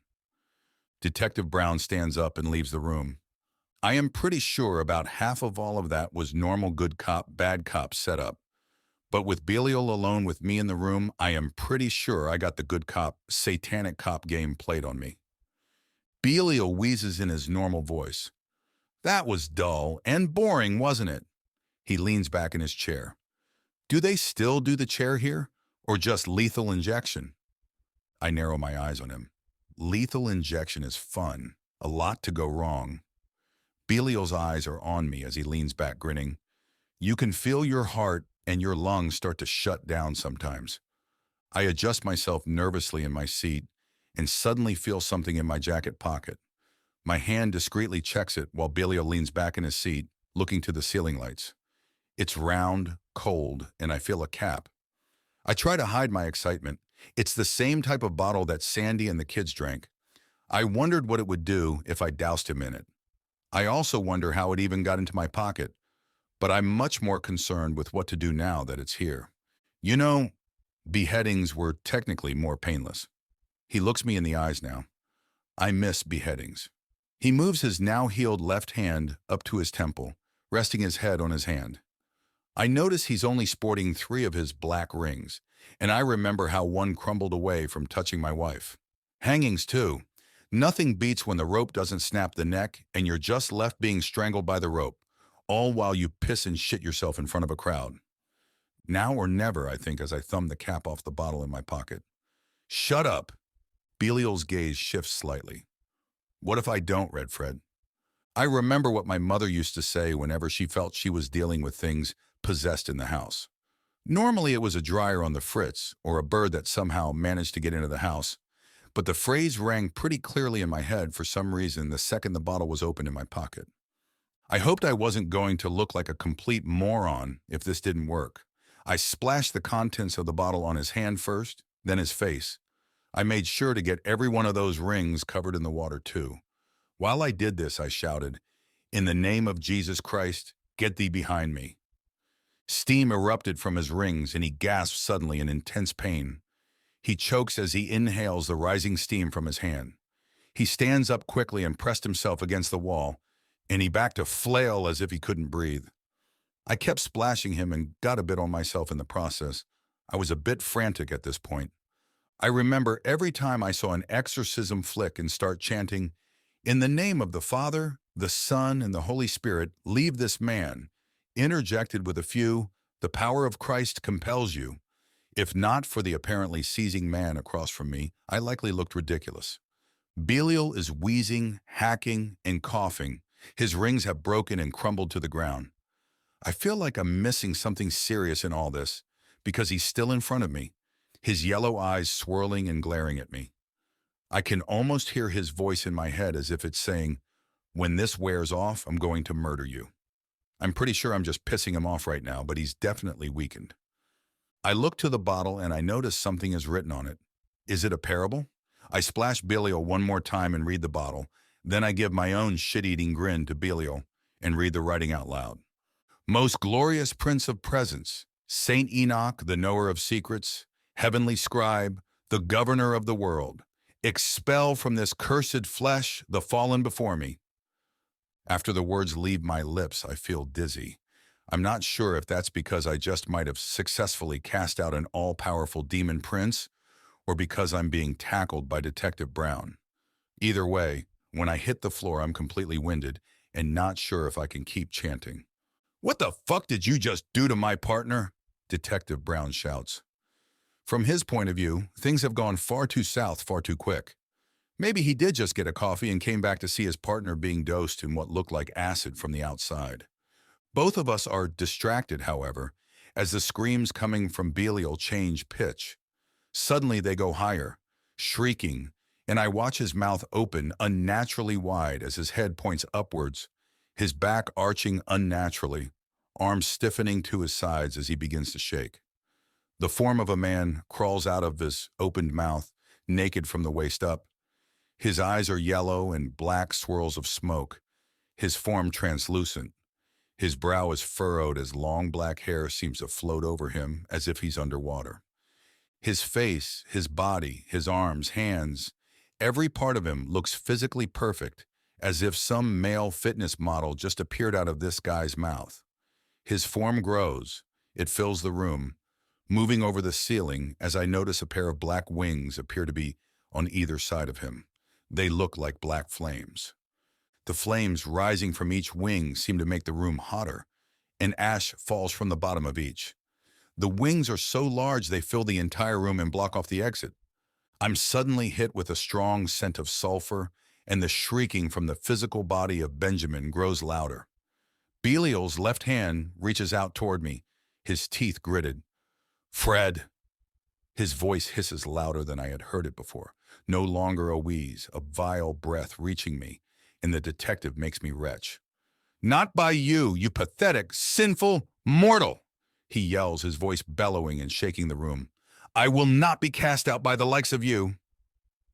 Detective Brown stands up and leaves the room. I am pretty sure about half of all of that was normal good cop, bad cop setup. But with Belial alone with me in the room, I am pretty sure I got the good cop, satanic cop game played on me. Belial wheezes in his normal voice. That was dull and boring, wasn't it? He leans back in his chair. Do they still do the chair here, or just lethal injection? I narrow my eyes on him. Lethal injection is fun. A lot to go wrong. Belial's eyes are on me as he leans back, grinning. You can feel your heart and your lungs start to shut down sometimes. I adjust myself nervously in my seat and suddenly feel something in my jacket pocket. My hand discreetly checks it while Belial leans back in his seat, looking to the ceiling lights. It's round, cold, and I feel a cap. I try to hide my excitement. It's the same type of bottle that Sandy and the kids drank. I wondered what it would do if I doused him in it. I also wonder how it even got into my pocket. But I'm much more concerned with what to do now that it's here. You know, beheadings were technically more painless. He looks me in the eyes now. I miss beheadings. He moves his now-healed left hand up to his temple, resting his head on his hand. I notice he's only sporting 3 of his black rings, and I remember how one crumbled away from touching my wife. Hangings, too. Nothing beats when the rope doesn't snap the neck and you're just left being strangled by the rope, all while you piss and shit yourself in front of a crowd. Now or never, I think, as I thumb the cap off the bottle in my pocket. Shut up! Belial's gaze shifts slightly. What if I don't, Red Fred? I remember what my mother used to say whenever she felt she was dealing with things possessed in the house. Normally it was a dryer on the fritz or a bird that somehow managed to get into the house, but the phrase rang pretty clearly in my head for some reason the second the bottle was opened in my pocket. I hoped I wasn't going to look like a complete moron if this didn't work. I splashed the contents of the bottle on his hand first, then his face. I made sure to get every one of those rings covered in the water too. While I did this, I shouted, "In the name of Jesus Christ, get thee behind me." Steam erupted from his rings and he gasped suddenly in intense pain. He chokes as he inhales the rising steam from his hand. He stands up quickly and pressed himself against the wall, and he backed to flail as if he couldn't breathe. I kept splashing him and got a bit on myself in the process. I was a bit frantic at this point. I remember every time I saw an exorcism flick and start chanting, "In the name of the Father, The Son and the Holy Spirit leave this man, interjected with a few, "The power of Christ compels you." If not for the apparently seizing man across from me, I likely looked ridiculous. Belial is wheezing, hacking, and coughing. His rings have broken and crumbled to the ground. I feel like I'm missing something serious in all this, because he's still in front of me, his yellow eyes swirling and glaring at me. I can almost hear his voice in my head as if it's saying, "When this wears off, I'm going to murder you." I'm pretty sure I'm just pissing him off right now, but he's definitely weakened. I look to the bottle and I notice something is written on it. Is it a parable? I splash Belial one more time and read the bottle. Then I give my own shit-eating grin to Belial and read the writing out loud. Most glorious Prince of Presence, Saint Enoch, the knower of secrets, heavenly scribe, the governor of the world, expel from this cursed flesh the fallen before me. After the words leave my lips, I feel dizzy. I'm not sure if that's because I just might have successfully cast out an all-powerful demon prince, or because I'm being tackled by Detective Brown. Either way, when I hit the floor, I'm completely winded and not sure if I can keep chanting. "What the fuck did you just do to my partner?" Detective Brown shouts. From his point of view, things have gone far too south far too quick. Maybe he did just get a coffee and came back to see his partner being dosed in what looked like acid from the outside. Both of us are distracted, however, as the screams coming from Belial change pitch. Suddenly they go higher, shrieking, and I watch his mouth open unnaturally wide as his head points upwards, his back arching unnaturally, arms stiffening to his sides as he begins to shake. The form of a man crawls out of his opened mouth, naked from the waist up. His eyes are yellow and black swirls of smoke, his form translucent. His brow is furrowed as long black hair seems to float over him as if he's underwater. His face, his body, his arms, hands, every part of him looks physically perfect, as if some male fitness model just appeared out of this guy's mouth. His form grows, it fills the room, moving over the ceiling as I notice a pair of black wings appear to be on either side of him. They look like black flames. The flames rising from each wing seem to make the room hotter, and ash falls from the bottom of each. The wings are so large they fill the entire room and block off the exit. I'm suddenly hit with a strong scent of sulfur, and the shrieking from the physical body of Benjamin grows louder. Belial's left hand reaches out toward me, his teeth gritted. "Fred!" His voice hisses louder than I had heard it before. No longer a wheeze, a vile breath reaching me, and the detective makes me retch. "Not by you, you pathetic, sinful mortal!" he yells, his voice bellowing and shaking the room. "I will not be cast out by the likes of you."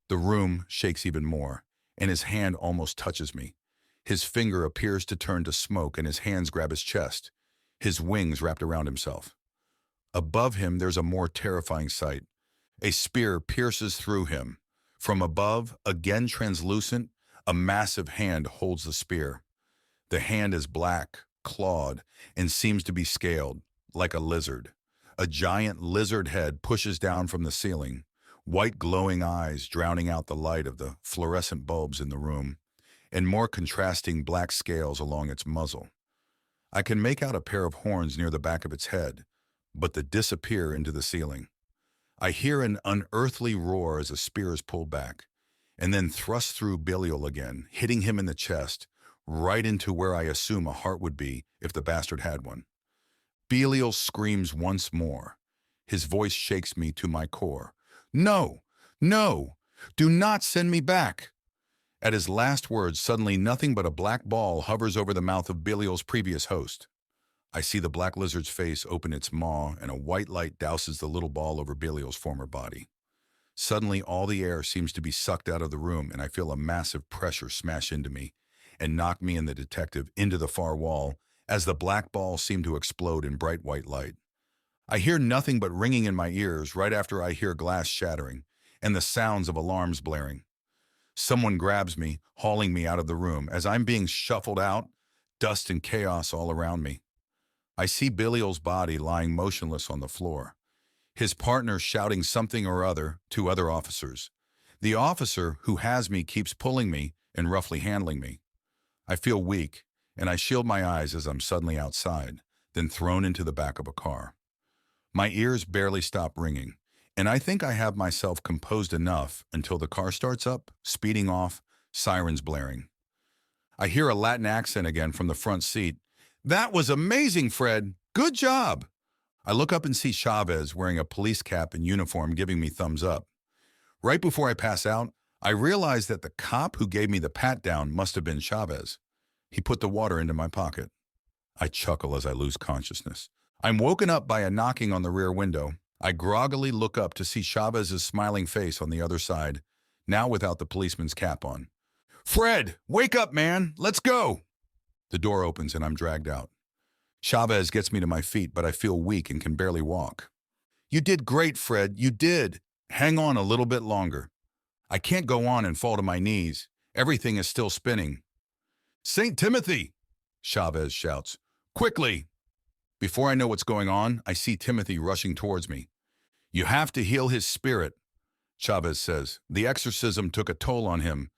The room shakes even more, and his hand almost touches me. His finger appears to turn to smoke, and his hands grab his chest, his wings wrapped around himself. Above him, there's a more terrifying sight. A spear pierces through him. From above, again translucent, a massive hand holds the spear. The hand is black, clawed, and seems to be scaled, like a lizard. A giant lizard head pushes down from the ceiling, white glowing eyes drowning out the light of the fluorescent bulbs in the room, and more contrasting black scales along its muzzle. I can make out a pair of horns near the back of its head, but they disappear into the ceiling. I hear an unearthly roar as a spear is pulled back, and then thrust through Belial again, hitting him in the chest, right into where I assume a heart would be if the bastard had one. Belial screams once more. His voice shakes me to my core. "No! No! Do not send me back!" At his last words, suddenly nothing but a black ball hovers over the mouth of Belial's previous host. I see the black lizard's face open its maw, and a white light douses the little ball over Belial's former body. Suddenly, all the air seems to be sucked out of the room, and I feel a massive pressure smash into me and knock me and the detective into the far wall as the black ball seemed to explode in bright white light. I hear nothing but ringing in my ears right after I hear glass shattering and the sounds of alarms blaring. Someone grabs me, hauling me out of the room. As I'm being shuffled out, dust and chaos all around me. I see Belial's body lying motionless on the floor, his partner shouting something or other to other officers. The officer who has me keeps pulling me and roughly handling me. I feel weak, and I shield my eyes as I'm suddenly outside, then thrown into the back of a car. My ears barely stop ringing, and I think I have myself composed enough until the car starts up, speeding off, sirens blaring. I hear a Latin accent again from the front seat. "That was amazing, Fred. Good job." I look up and see Chavez wearing a police cap and uniform giving me thumbs up. Right before I pass out, I realize that the cop who gave me the pat down must have been Chavez. He put the water into my pocket. I chuckle as I lose consciousness. I'm woken up by a knocking on the rear window. I groggily look up to see Chavez's smiling face on the other side, now without the policeman's cap on. "Fred, wake up, man. Let's go." The door opens and I'm dragged out. Chavez gets me to my feet, but I feel weak and can barely walk. "You did great, Fred. You did. Hang on a little bit longer." I can't go on and fall to my knees. Everything is still spinning. "St. Timothy!" Chavez shouts. "Quickly!" Before I know what's going on, I see Timothy rushing towards me. "You have to heal his spirit," Chavez says. "The exorcism took a toll on him."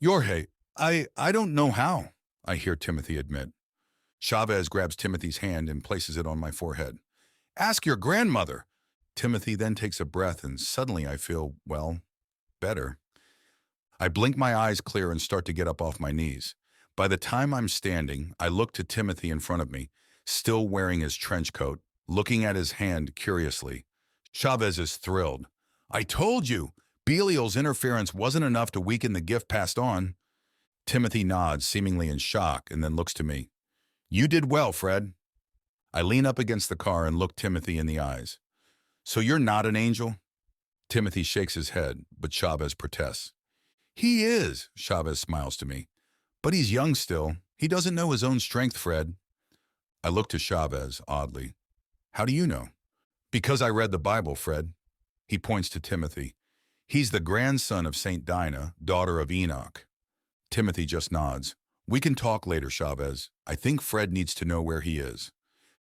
"Jorge, I don't know how," I hear Timothy admit. Chavez grabs Timothy's hand and places it on my forehead. "Ask your grandmother." Timothy then takes a breath and suddenly I feel, well, better. I blink my eyes clear and start to get up off my knees. By the time I'm standing, I look to Timothy in front of me, still wearing his trench coat, looking at his hand curiously. Chavez is thrilled. "I told you, Belial's interference wasn't enough to weaken the gift passed on." Timothy nods, seemingly in shock, and then looks to me. "You did well, Fred." I lean up against the car and look Timothy in the eyes. "So you're not an angel?" Timothy shakes his head, but Chavez protests. "He is," Chavez smiles to me. "But he's young still. He doesn't know his own strength, Fred." I look to Chavez, oddly. "How do you know?" "Because I read the Bible, Fred." He points to Timothy. "He's the grandson of St. Dinah, daughter of Enoch." Timothy just nods. "We can talk later, Chavez. I think Fred needs to know where he is."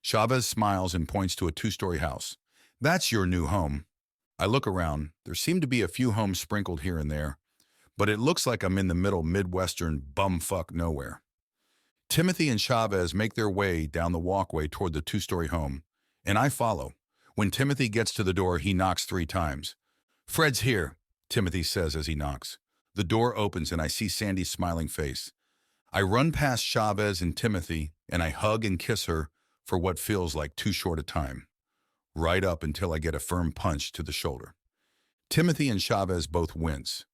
Chavez smiles and points to a 2-story house. "That's your new home." I look around. There seem to be a few homes sprinkled here and there, but it looks like I'm in the middle Midwestern bumfuck nowhere. Timothy and Chavez make their way down the walkway toward the 2-story home, and I follow. When Timothy gets to the door, he knocks 3 times. "Fred's here," Timothy says as he knocks. The door opens and I see Sandy's smiling face. I run past Chavez and Timothy, and I hug and kiss her for what feels like too short a time, right up until I get a firm punch to the shoulder. Timothy and Chavez both wince.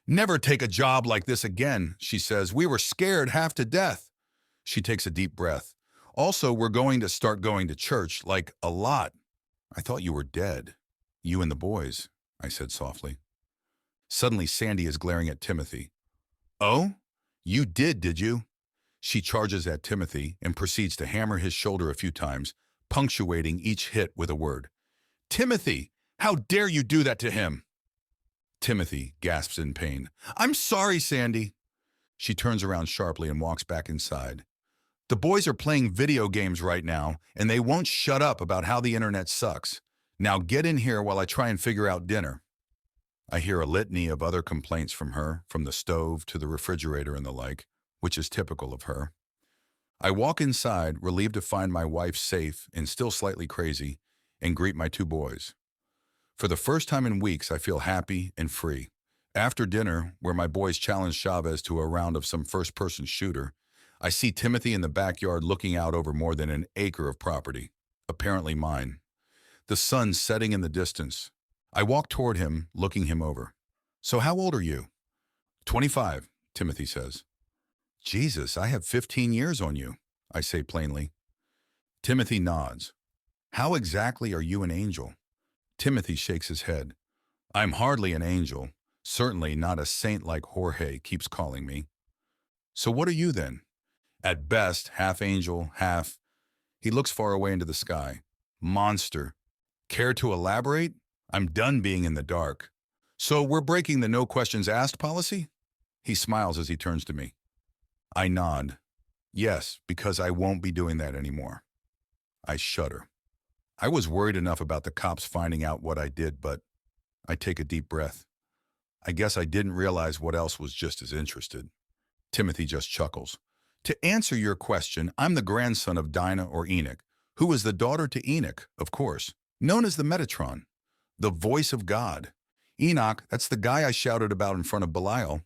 "Never take a job like this again," she says. "We were scared half to death." She takes a deep breath. "Also, we're going to start going to church, like a lot." "I thought you were dead. You and the boys," I said softly. Suddenly, Sandy is glaring at Timothy. "Oh? You did you?" She charges at Timothy and proceeds to hammer his shoulder a few times, punctuating each hit with a word. "Timothy, how dare you do that to him?" Timothy gasps in pain. "I'm sorry, Sandy." She turns around sharply and walks back inside. "The boys are playing video games right now, and they won't shut up about how the internet sucks. Now get in here while I try and figure out dinner." I hear a litany of other complaints from her, from the stove to the refrigerator and the like, which is typical of her. I walk inside, relieved to find my wife safe and still slightly crazy, and greet my 2 boys. For the first time in weeks, I feel happy and free. After dinner, where my boys challenge Chavez to a round of some first-person shooter, I see Timothy in the backyard looking out over more than an acre of property, apparently mine. The sun setting in the distance. I walk toward him, looking him over. "So how old are you?" 25, Timothy says. "Jesus, I have 15 years on you," I say plainly. Timothy nods. "How exactly are you an angel?" Timothy shakes his head. "I'm hardly an angel, certainly not a saint like Jorge keeps calling me." "So what are you then?" "At best, half angel, half—" He looks far away into the sky. "Monster. Care to elaborate? I'm done being in the dark." "So we're breaking the no questions asked policy?" He smiles as he turns to me. I nod. "Yes, because I won't be doing that anymore." I shudder. I was worried enough about the cops finding out what I did, but I take a deep breath. I guess I didn't realize what else was just as interested. Timothy just chuckles. To answer your question, I'm the grandson of Dinah or Enoch, who was the daughter to Enoch, of course, known as the Metatron, the voice of God. Enoch, that's the guy I shouted about in front of Belial.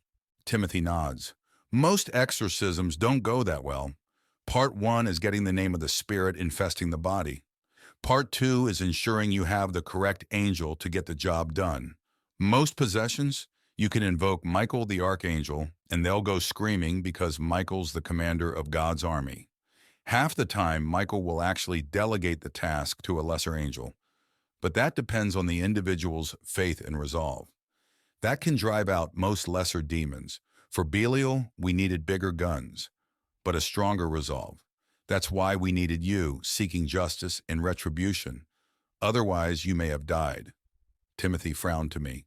Timothy nods. Most exorcisms don't go that well. Part 1 is getting the name of the spirit infesting the body. Part 2 is ensuring you have the correct angel to get the job done. Most possessions, you can invoke Michael the Archangel, and they'll go screaming because Michael's the commander of God's army. Half the time, Michael will actually delegate the task to a lesser angel, but that depends on the individual's faith and resolve. That can drive out most lesser demons. For Belial, we needed bigger guns, but a stronger resolve. That's why we needed you, seeking justice and retribution. Otherwise, you may have died. Timothy frowned to me.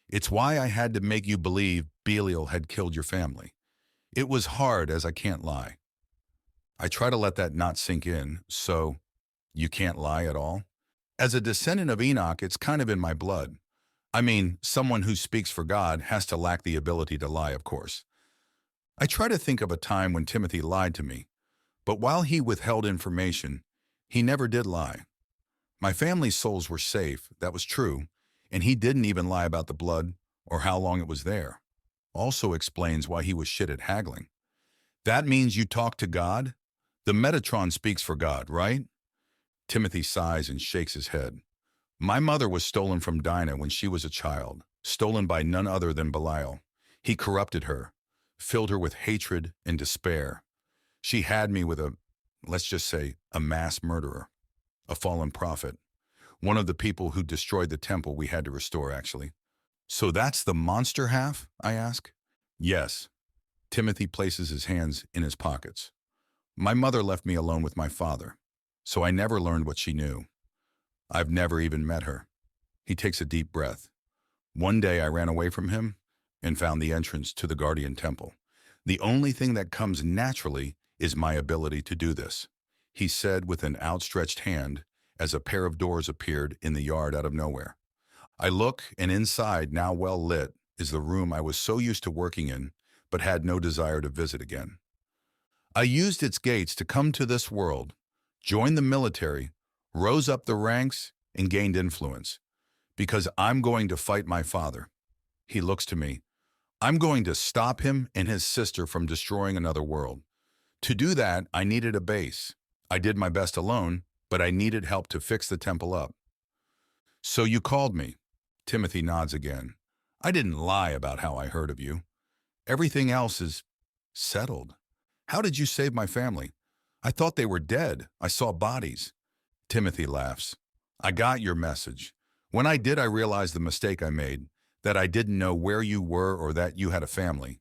It's why I had to make you believe Belial had killed your family. It was hard, as I can't lie. I try to let that not sink in, so you can't lie at all? As a descendant of Enoch, it's kind of in my blood. I mean, someone who speaks for God has to lack the ability to lie, of course. I try to think of a time when Timothy lied to me, but while he withheld information, he never did lie. My family's souls were safe, that was true, and he didn't even lie about the blood or how long it was there. Also explains why he was shit at haggling. That means you talk to God? The Metatron speaks for God, right? Timothy sighs and shakes his head. My mother was stolen from Dinah when she was a child, stolen by none other than Belial. He corrupted her, filled her with hatred and despair. She had me with let's just say, a mass murderer, a fallen prophet, one of the people who destroyed the temple we had to restore, actually. So that's the monster half, I ask? Yes. Timothy places his hands in his pockets. My mother left me alone with my father, so I never learned what she knew. I've never even met her. He takes a deep breath. One day I ran away from him and found the entrance to the Guardian Temple. The only thing that comes naturally is my ability to do this, he said with an outstretched hand as a pair of doors appeared in the yard out of nowhere. I look, and inside, now well lit, is the room I was so used to working in, but had no desire to visit again. I used its gates to come to this world, joined the military, rose up the ranks, and gained influence. Because I'm going to fight my father. He looks to me. I'm going to stop him and his sister from destroying another world. To do that, I needed a base. I did my best alone, but I needed help to fix the temple up. So you called me. Timothy nods again. I didn't lie about how I heard of you. Everything else is settled. How did you save my family? I thought they were dead. I saw bodies. Timothy laughs. I got your message. When I did, I realized the mistake I made, that I didn't know where you were or that you had a family.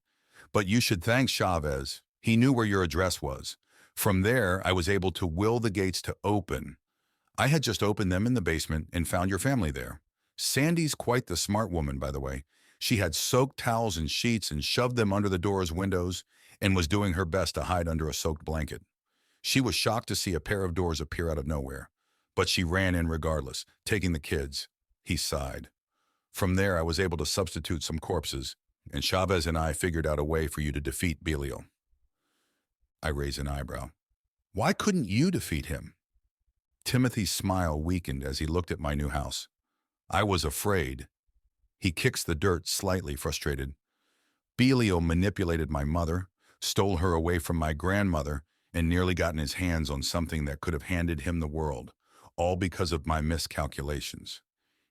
But you should thank Chavez. He knew where your address was. From there, I was able to will the gates to open. I had just opened them in the basement and found your family there. Sandy's quite the smart woman, by the way. She had soaked towels and sheets and shoved them under the door's windows and was doing her best to hide under a soaked blanket. She was shocked to see a pair of doors appear out of nowhere, but she ran in regardless, taking the kids. He sighed. From there, I was able to substitute some corpses, and Chavez and I figured out a way for you to defeat Belial. I raise an eyebrow. Why couldn't you defeat him? Timothy's smile weakened as he looked at my new house. I was afraid. He kicks the dirt, slightly frustrated. Belial manipulated my mother, stole her away from my grandmother, and nearly gotten his hands on something that could have handed him the world, all because of my miscalculations.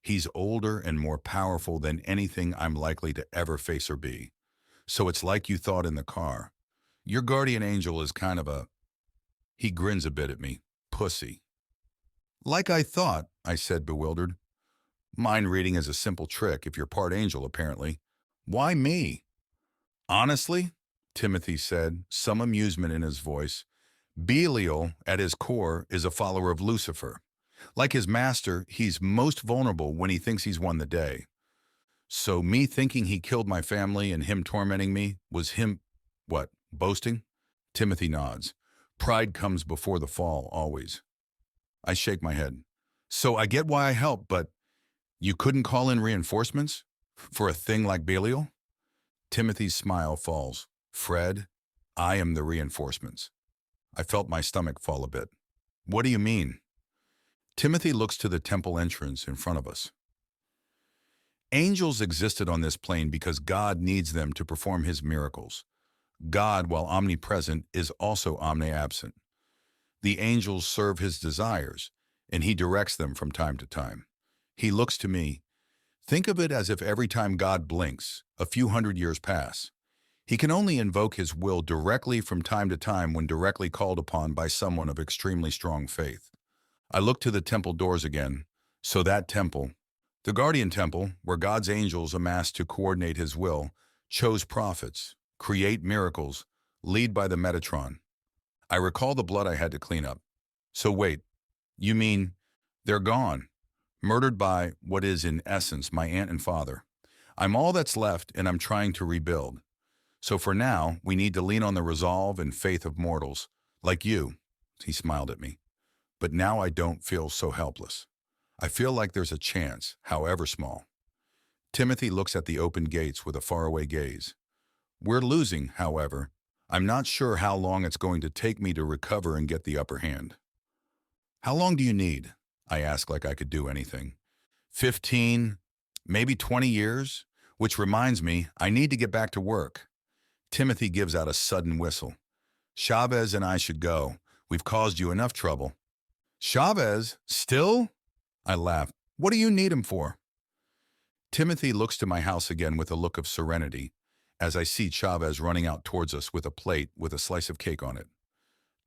He's older and more powerful than anything I'm likely to ever face or be. So it's like you thought in the car. Your guardian angel is kind of a... He grins a bit at me. Pussy. Like I thought, I said, bewildered. Mind reading is a simple trick if you're part angel, apparently. Why me? Honestly, Timothy said, some amusement in his voice, Belial, at his core, is a follower of Lucifer. Like his master, he's most vulnerable when he thinks he's won the day. So me thinking he killed my family and him tormenting me was him, what, boasting? Timothy nods. Pride comes before the fall, always. I shake my head. So I get why I helped, but you couldn't call in reinforcements? For a thing like Belial? Timothy's smile falls. Fred, I am the reinforcements. I felt my stomach fall a bit. What do you mean? Timothy looks to the temple entrance in front of us. Angels existed on this plane because God needs them to perform his miracles. God, while omnipresent, is also omniabsent. The angels serve his desires, and he directs them from time to time. He looks to me. Think of it as if every time God blinks, a few hundred years pass. He can only invoke his will directly from time to time when directly called upon by someone of extremely strong faith. I look to the temple doors again. So that temple, the guardian temple, where God's angels amassed to coordinate his will, chose prophets, create miracles, lead by the Metatron. I recall the blood I had to clean up. So wait, you mean they're gone, murdered by what is in essence my aunt and father. I'm all that's left and I'm trying to rebuild. So for now, we need to lean on the resolve and faith of mortals, like you. He smiled at me. But now I don't feel so helpless. I feel like there's a chance, however small. Timothy looks at the open gates with a faraway gaze. We're losing, however. I'm not sure how long it's going to take me to recover and get the upper hand. How long do you need? I ask like I could do anything. 15, maybe 20 years? Which reminds me, I need to get back to work. Timothy gives out a sudden whistle. Chavez and I should go. We've caused you enough trouble. Chavez? Still? I laugh. What do you need him for? Timothy looks to my house again with a look of serenity as I see Chavez running out towards us with a plate with a slice of cake on it.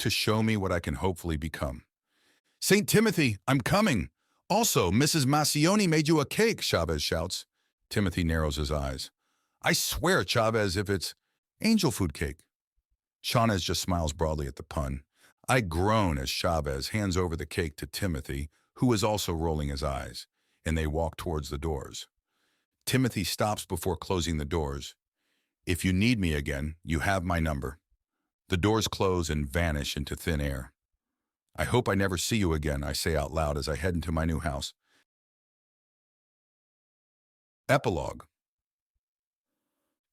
To show me what I can hopefully become. St. Timothy, I'm coming. Also, Mrs. Macione made you a cake, Chavez shouts. Timothy narrows his eyes. I swear, Chavez, if it's angel food cake. Chavez just smiles broadly at the pun. I groan as Chavez hands over the cake to Timothy, who is also rolling his eyes, and they walk towards the doors. Timothy stops before closing the doors. If you need me again, you have my number. The doors close and vanish into thin air. I hope I never see you again, I say out loud as I head into my new house. Epilogue.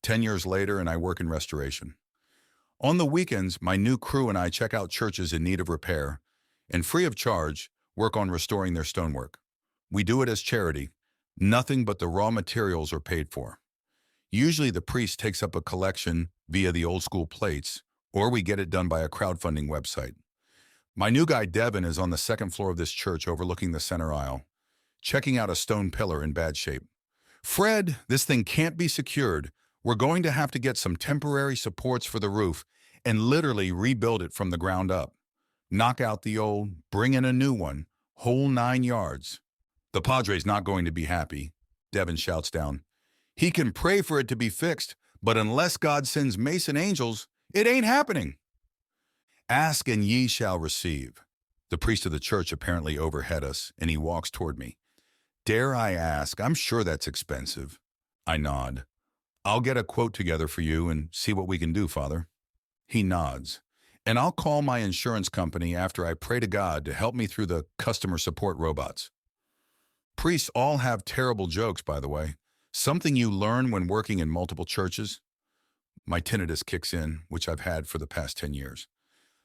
10 years later, and I work in restoration. On the weekends, my new crew and I check out churches in need of repair, and free of charge, work on restoring their stonework. We do it as charity. Nothing but the raw materials are paid for. Usually the priest takes up a collection via the old school plates, or we get it done by a crowdfunding website. My new guy Devin is on the second floor of this church overlooking the center aisle, checking out a stone pillar in bad shape. Fred, this thing can't be secured. We're going to have to get some temporary supports for the roof and literally rebuild it from the ground up. Knock out the old, bring in a new one, whole 9 yards. The Padre's not going to be happy, Devin shouts down. He can pray for it to be fixed, but unless God sends Mason angels, it ain't happening. Ask and ye shall receive. The priest of the church apparently overhead us, and he walks toward me. Dare I ask? I'm sure that's expensive. I nod. I'll get a quote together for you and see what we can do, Father. He nods. And I'll call my insurance company after I pray to God to help me through the customer support robots. Priests all have terrible jokes, by the way. Something you learn when working in multiple churches. My tinnitus kicks in, which I've had for the past 10 years.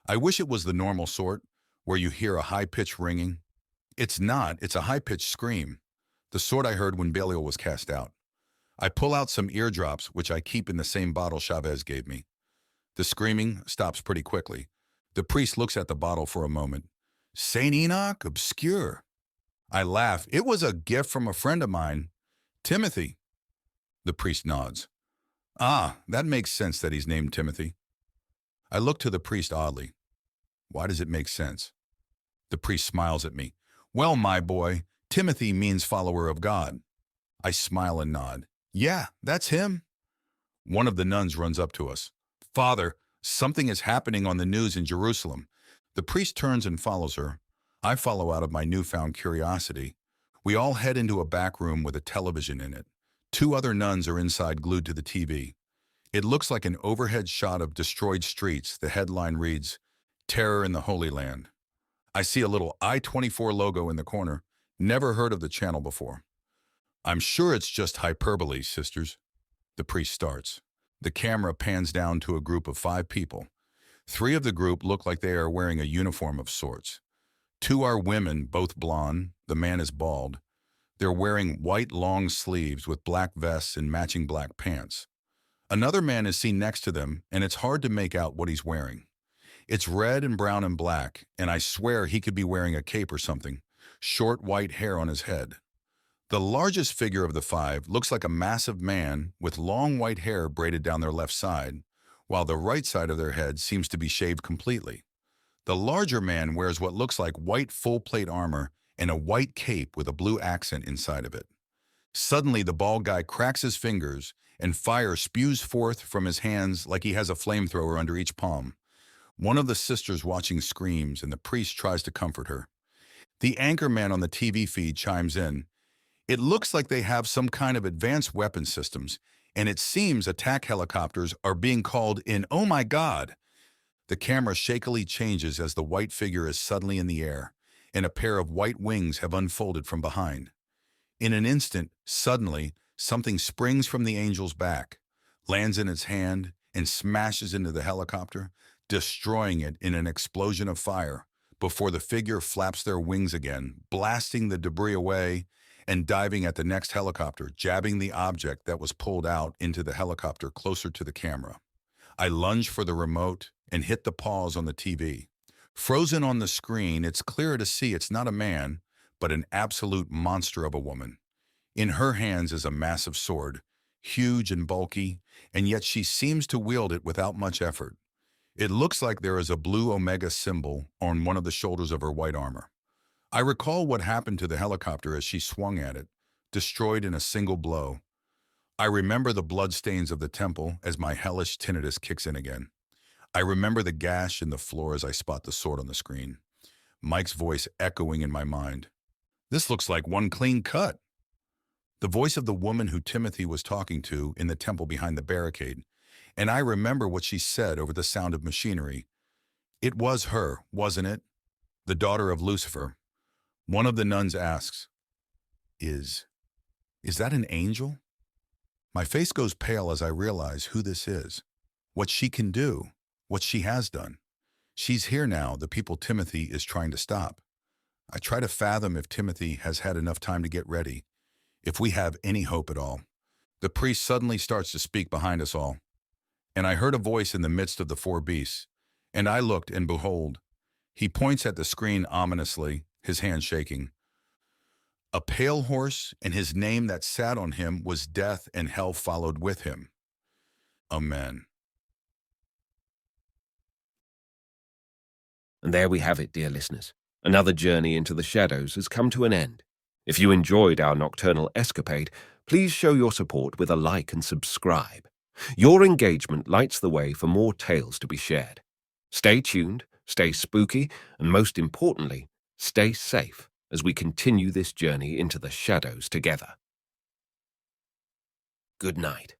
I wish it was the normal sort, where you hear a high-pitched ringing. It's not, it's a high-pitched scream, the sort I heard when Belial was cast out. I pull out some eardrops, which I keep in the same bottle Chavez gave me. The screaming stops pretty quickly. The priest looks at the bottle for a moment. St. Enoch? Obscure. I laugh. It was a gift from a friend of mine, Timothy. The priest nods. Ah, that makes sense that he's named Timothy. I look to the priest oddly. Why does it make sense? The priest smiles at me. Well, my boy, Timothy means follower of God. I smile and nod. Yeah, that's him. One of the nuns runs up to us. Father, something is happening on the news in Jerusalem. The priest turns and follows her. I follow out of my newfound curiosity. We all head into a back room with a television in it. 2 other nuns are inside glued to the TV. It looks like an overhead shot of destroyed streets. The headline reads, Terror in the Holy Land. I see a little I-24 logo in the corner. Never heard of the channel before. I'm sure it's just hyperbole, sisters. The priest starts. The camera pans down to a group of 5 people. 3 of the group look like they are wearing a uniform of sorts. 2 are women, both blonde. The man is bald. They're wearing white long sleeves with black vests and matching black pants. Another man is seen next to them, and it's hard to make out what he's wearing. It's red and brown and black, and I swear he could be wearing a cape or something. Short white hair on his head. The largest figure of the 5 looks like a massive man with long white hair braided down their left side, while the right side of their head seems to be shaved completely. The larger man wears what looks like white full-plate armor and a white cape with a blue accent inside of it. Suddenly, the bald guy cracks his fingers, and fire spews forth from his hands like he has a flamethrower under each palm. One of the sisters watching screams, and the priest tries to comfort her. The anchor man on the TV feed chimes in. It looks like they have some kind of advanced weapon systems, and it seems attack helicopters are being called in. Oh my God! The camera shakily changes as the white figure is suddenly in the air, and a pair of white wings have unfolded from behind. In an instant, suddenly, something springs from the angel's back, lands in its hand, and smashes into the helicopter, destroying it in an explosion of fire, before the figure flaps their wings again, blasting the debris away and diving at the next helicopter, jabbing the object that was pulled out into the helicopter closer to the camera. I lunge for the remote and hit the pause on the TV. Frozen on the screen, it's clear to see it's not a man, but an absolute monster of a woman. In her hands is a massive sword, huge and bulky, and yet she seems to wield it without much effort. It looks like there is a blue Omega symbol on one of the shoulders of her white armor. I recall what happened to the helicopter as she swung at it, destroyed in a single blow. I remember the bloodstains of the temple as my hellish tinnitus kicks in again. I remember the gash in the floor as I spot the sword on the screen. Mike's voice echoing in my mind. This looks like one clean cut. The voice of the woman who Timothy was talking to in the temple behind the barricade, and I remember what she said over the sound of machinery. It was her, wasn't it? The daughter of Lucifer. One of the nuns asks, Is that an angel? My face goes pale as I realize who this is, what she can do, what she has done. She's here now, the people Timothy is trying to stop. I try to fathom if Timothy has had enough time to get ready, if we have any hope at all. The priest suddenly starts to speak behind us all, and I heard a voice in the midst of the 4 beasts, and I looked, and behold, he points at the screen ominously, his hand shaking. A pale horse, and his name that sat on him was Death, and hell followed with him. Amen. And there we have it, dear listeners. Another journey into the shadows has come to an end. If you enjoyed our nocturnal escapade, please show your support with a like and subscribe. Your engagement lights the way for more tales to be shared. Stay tuned, stay spooky, and most importantly, stay safe as we continue this journey into the shadows together. Good night.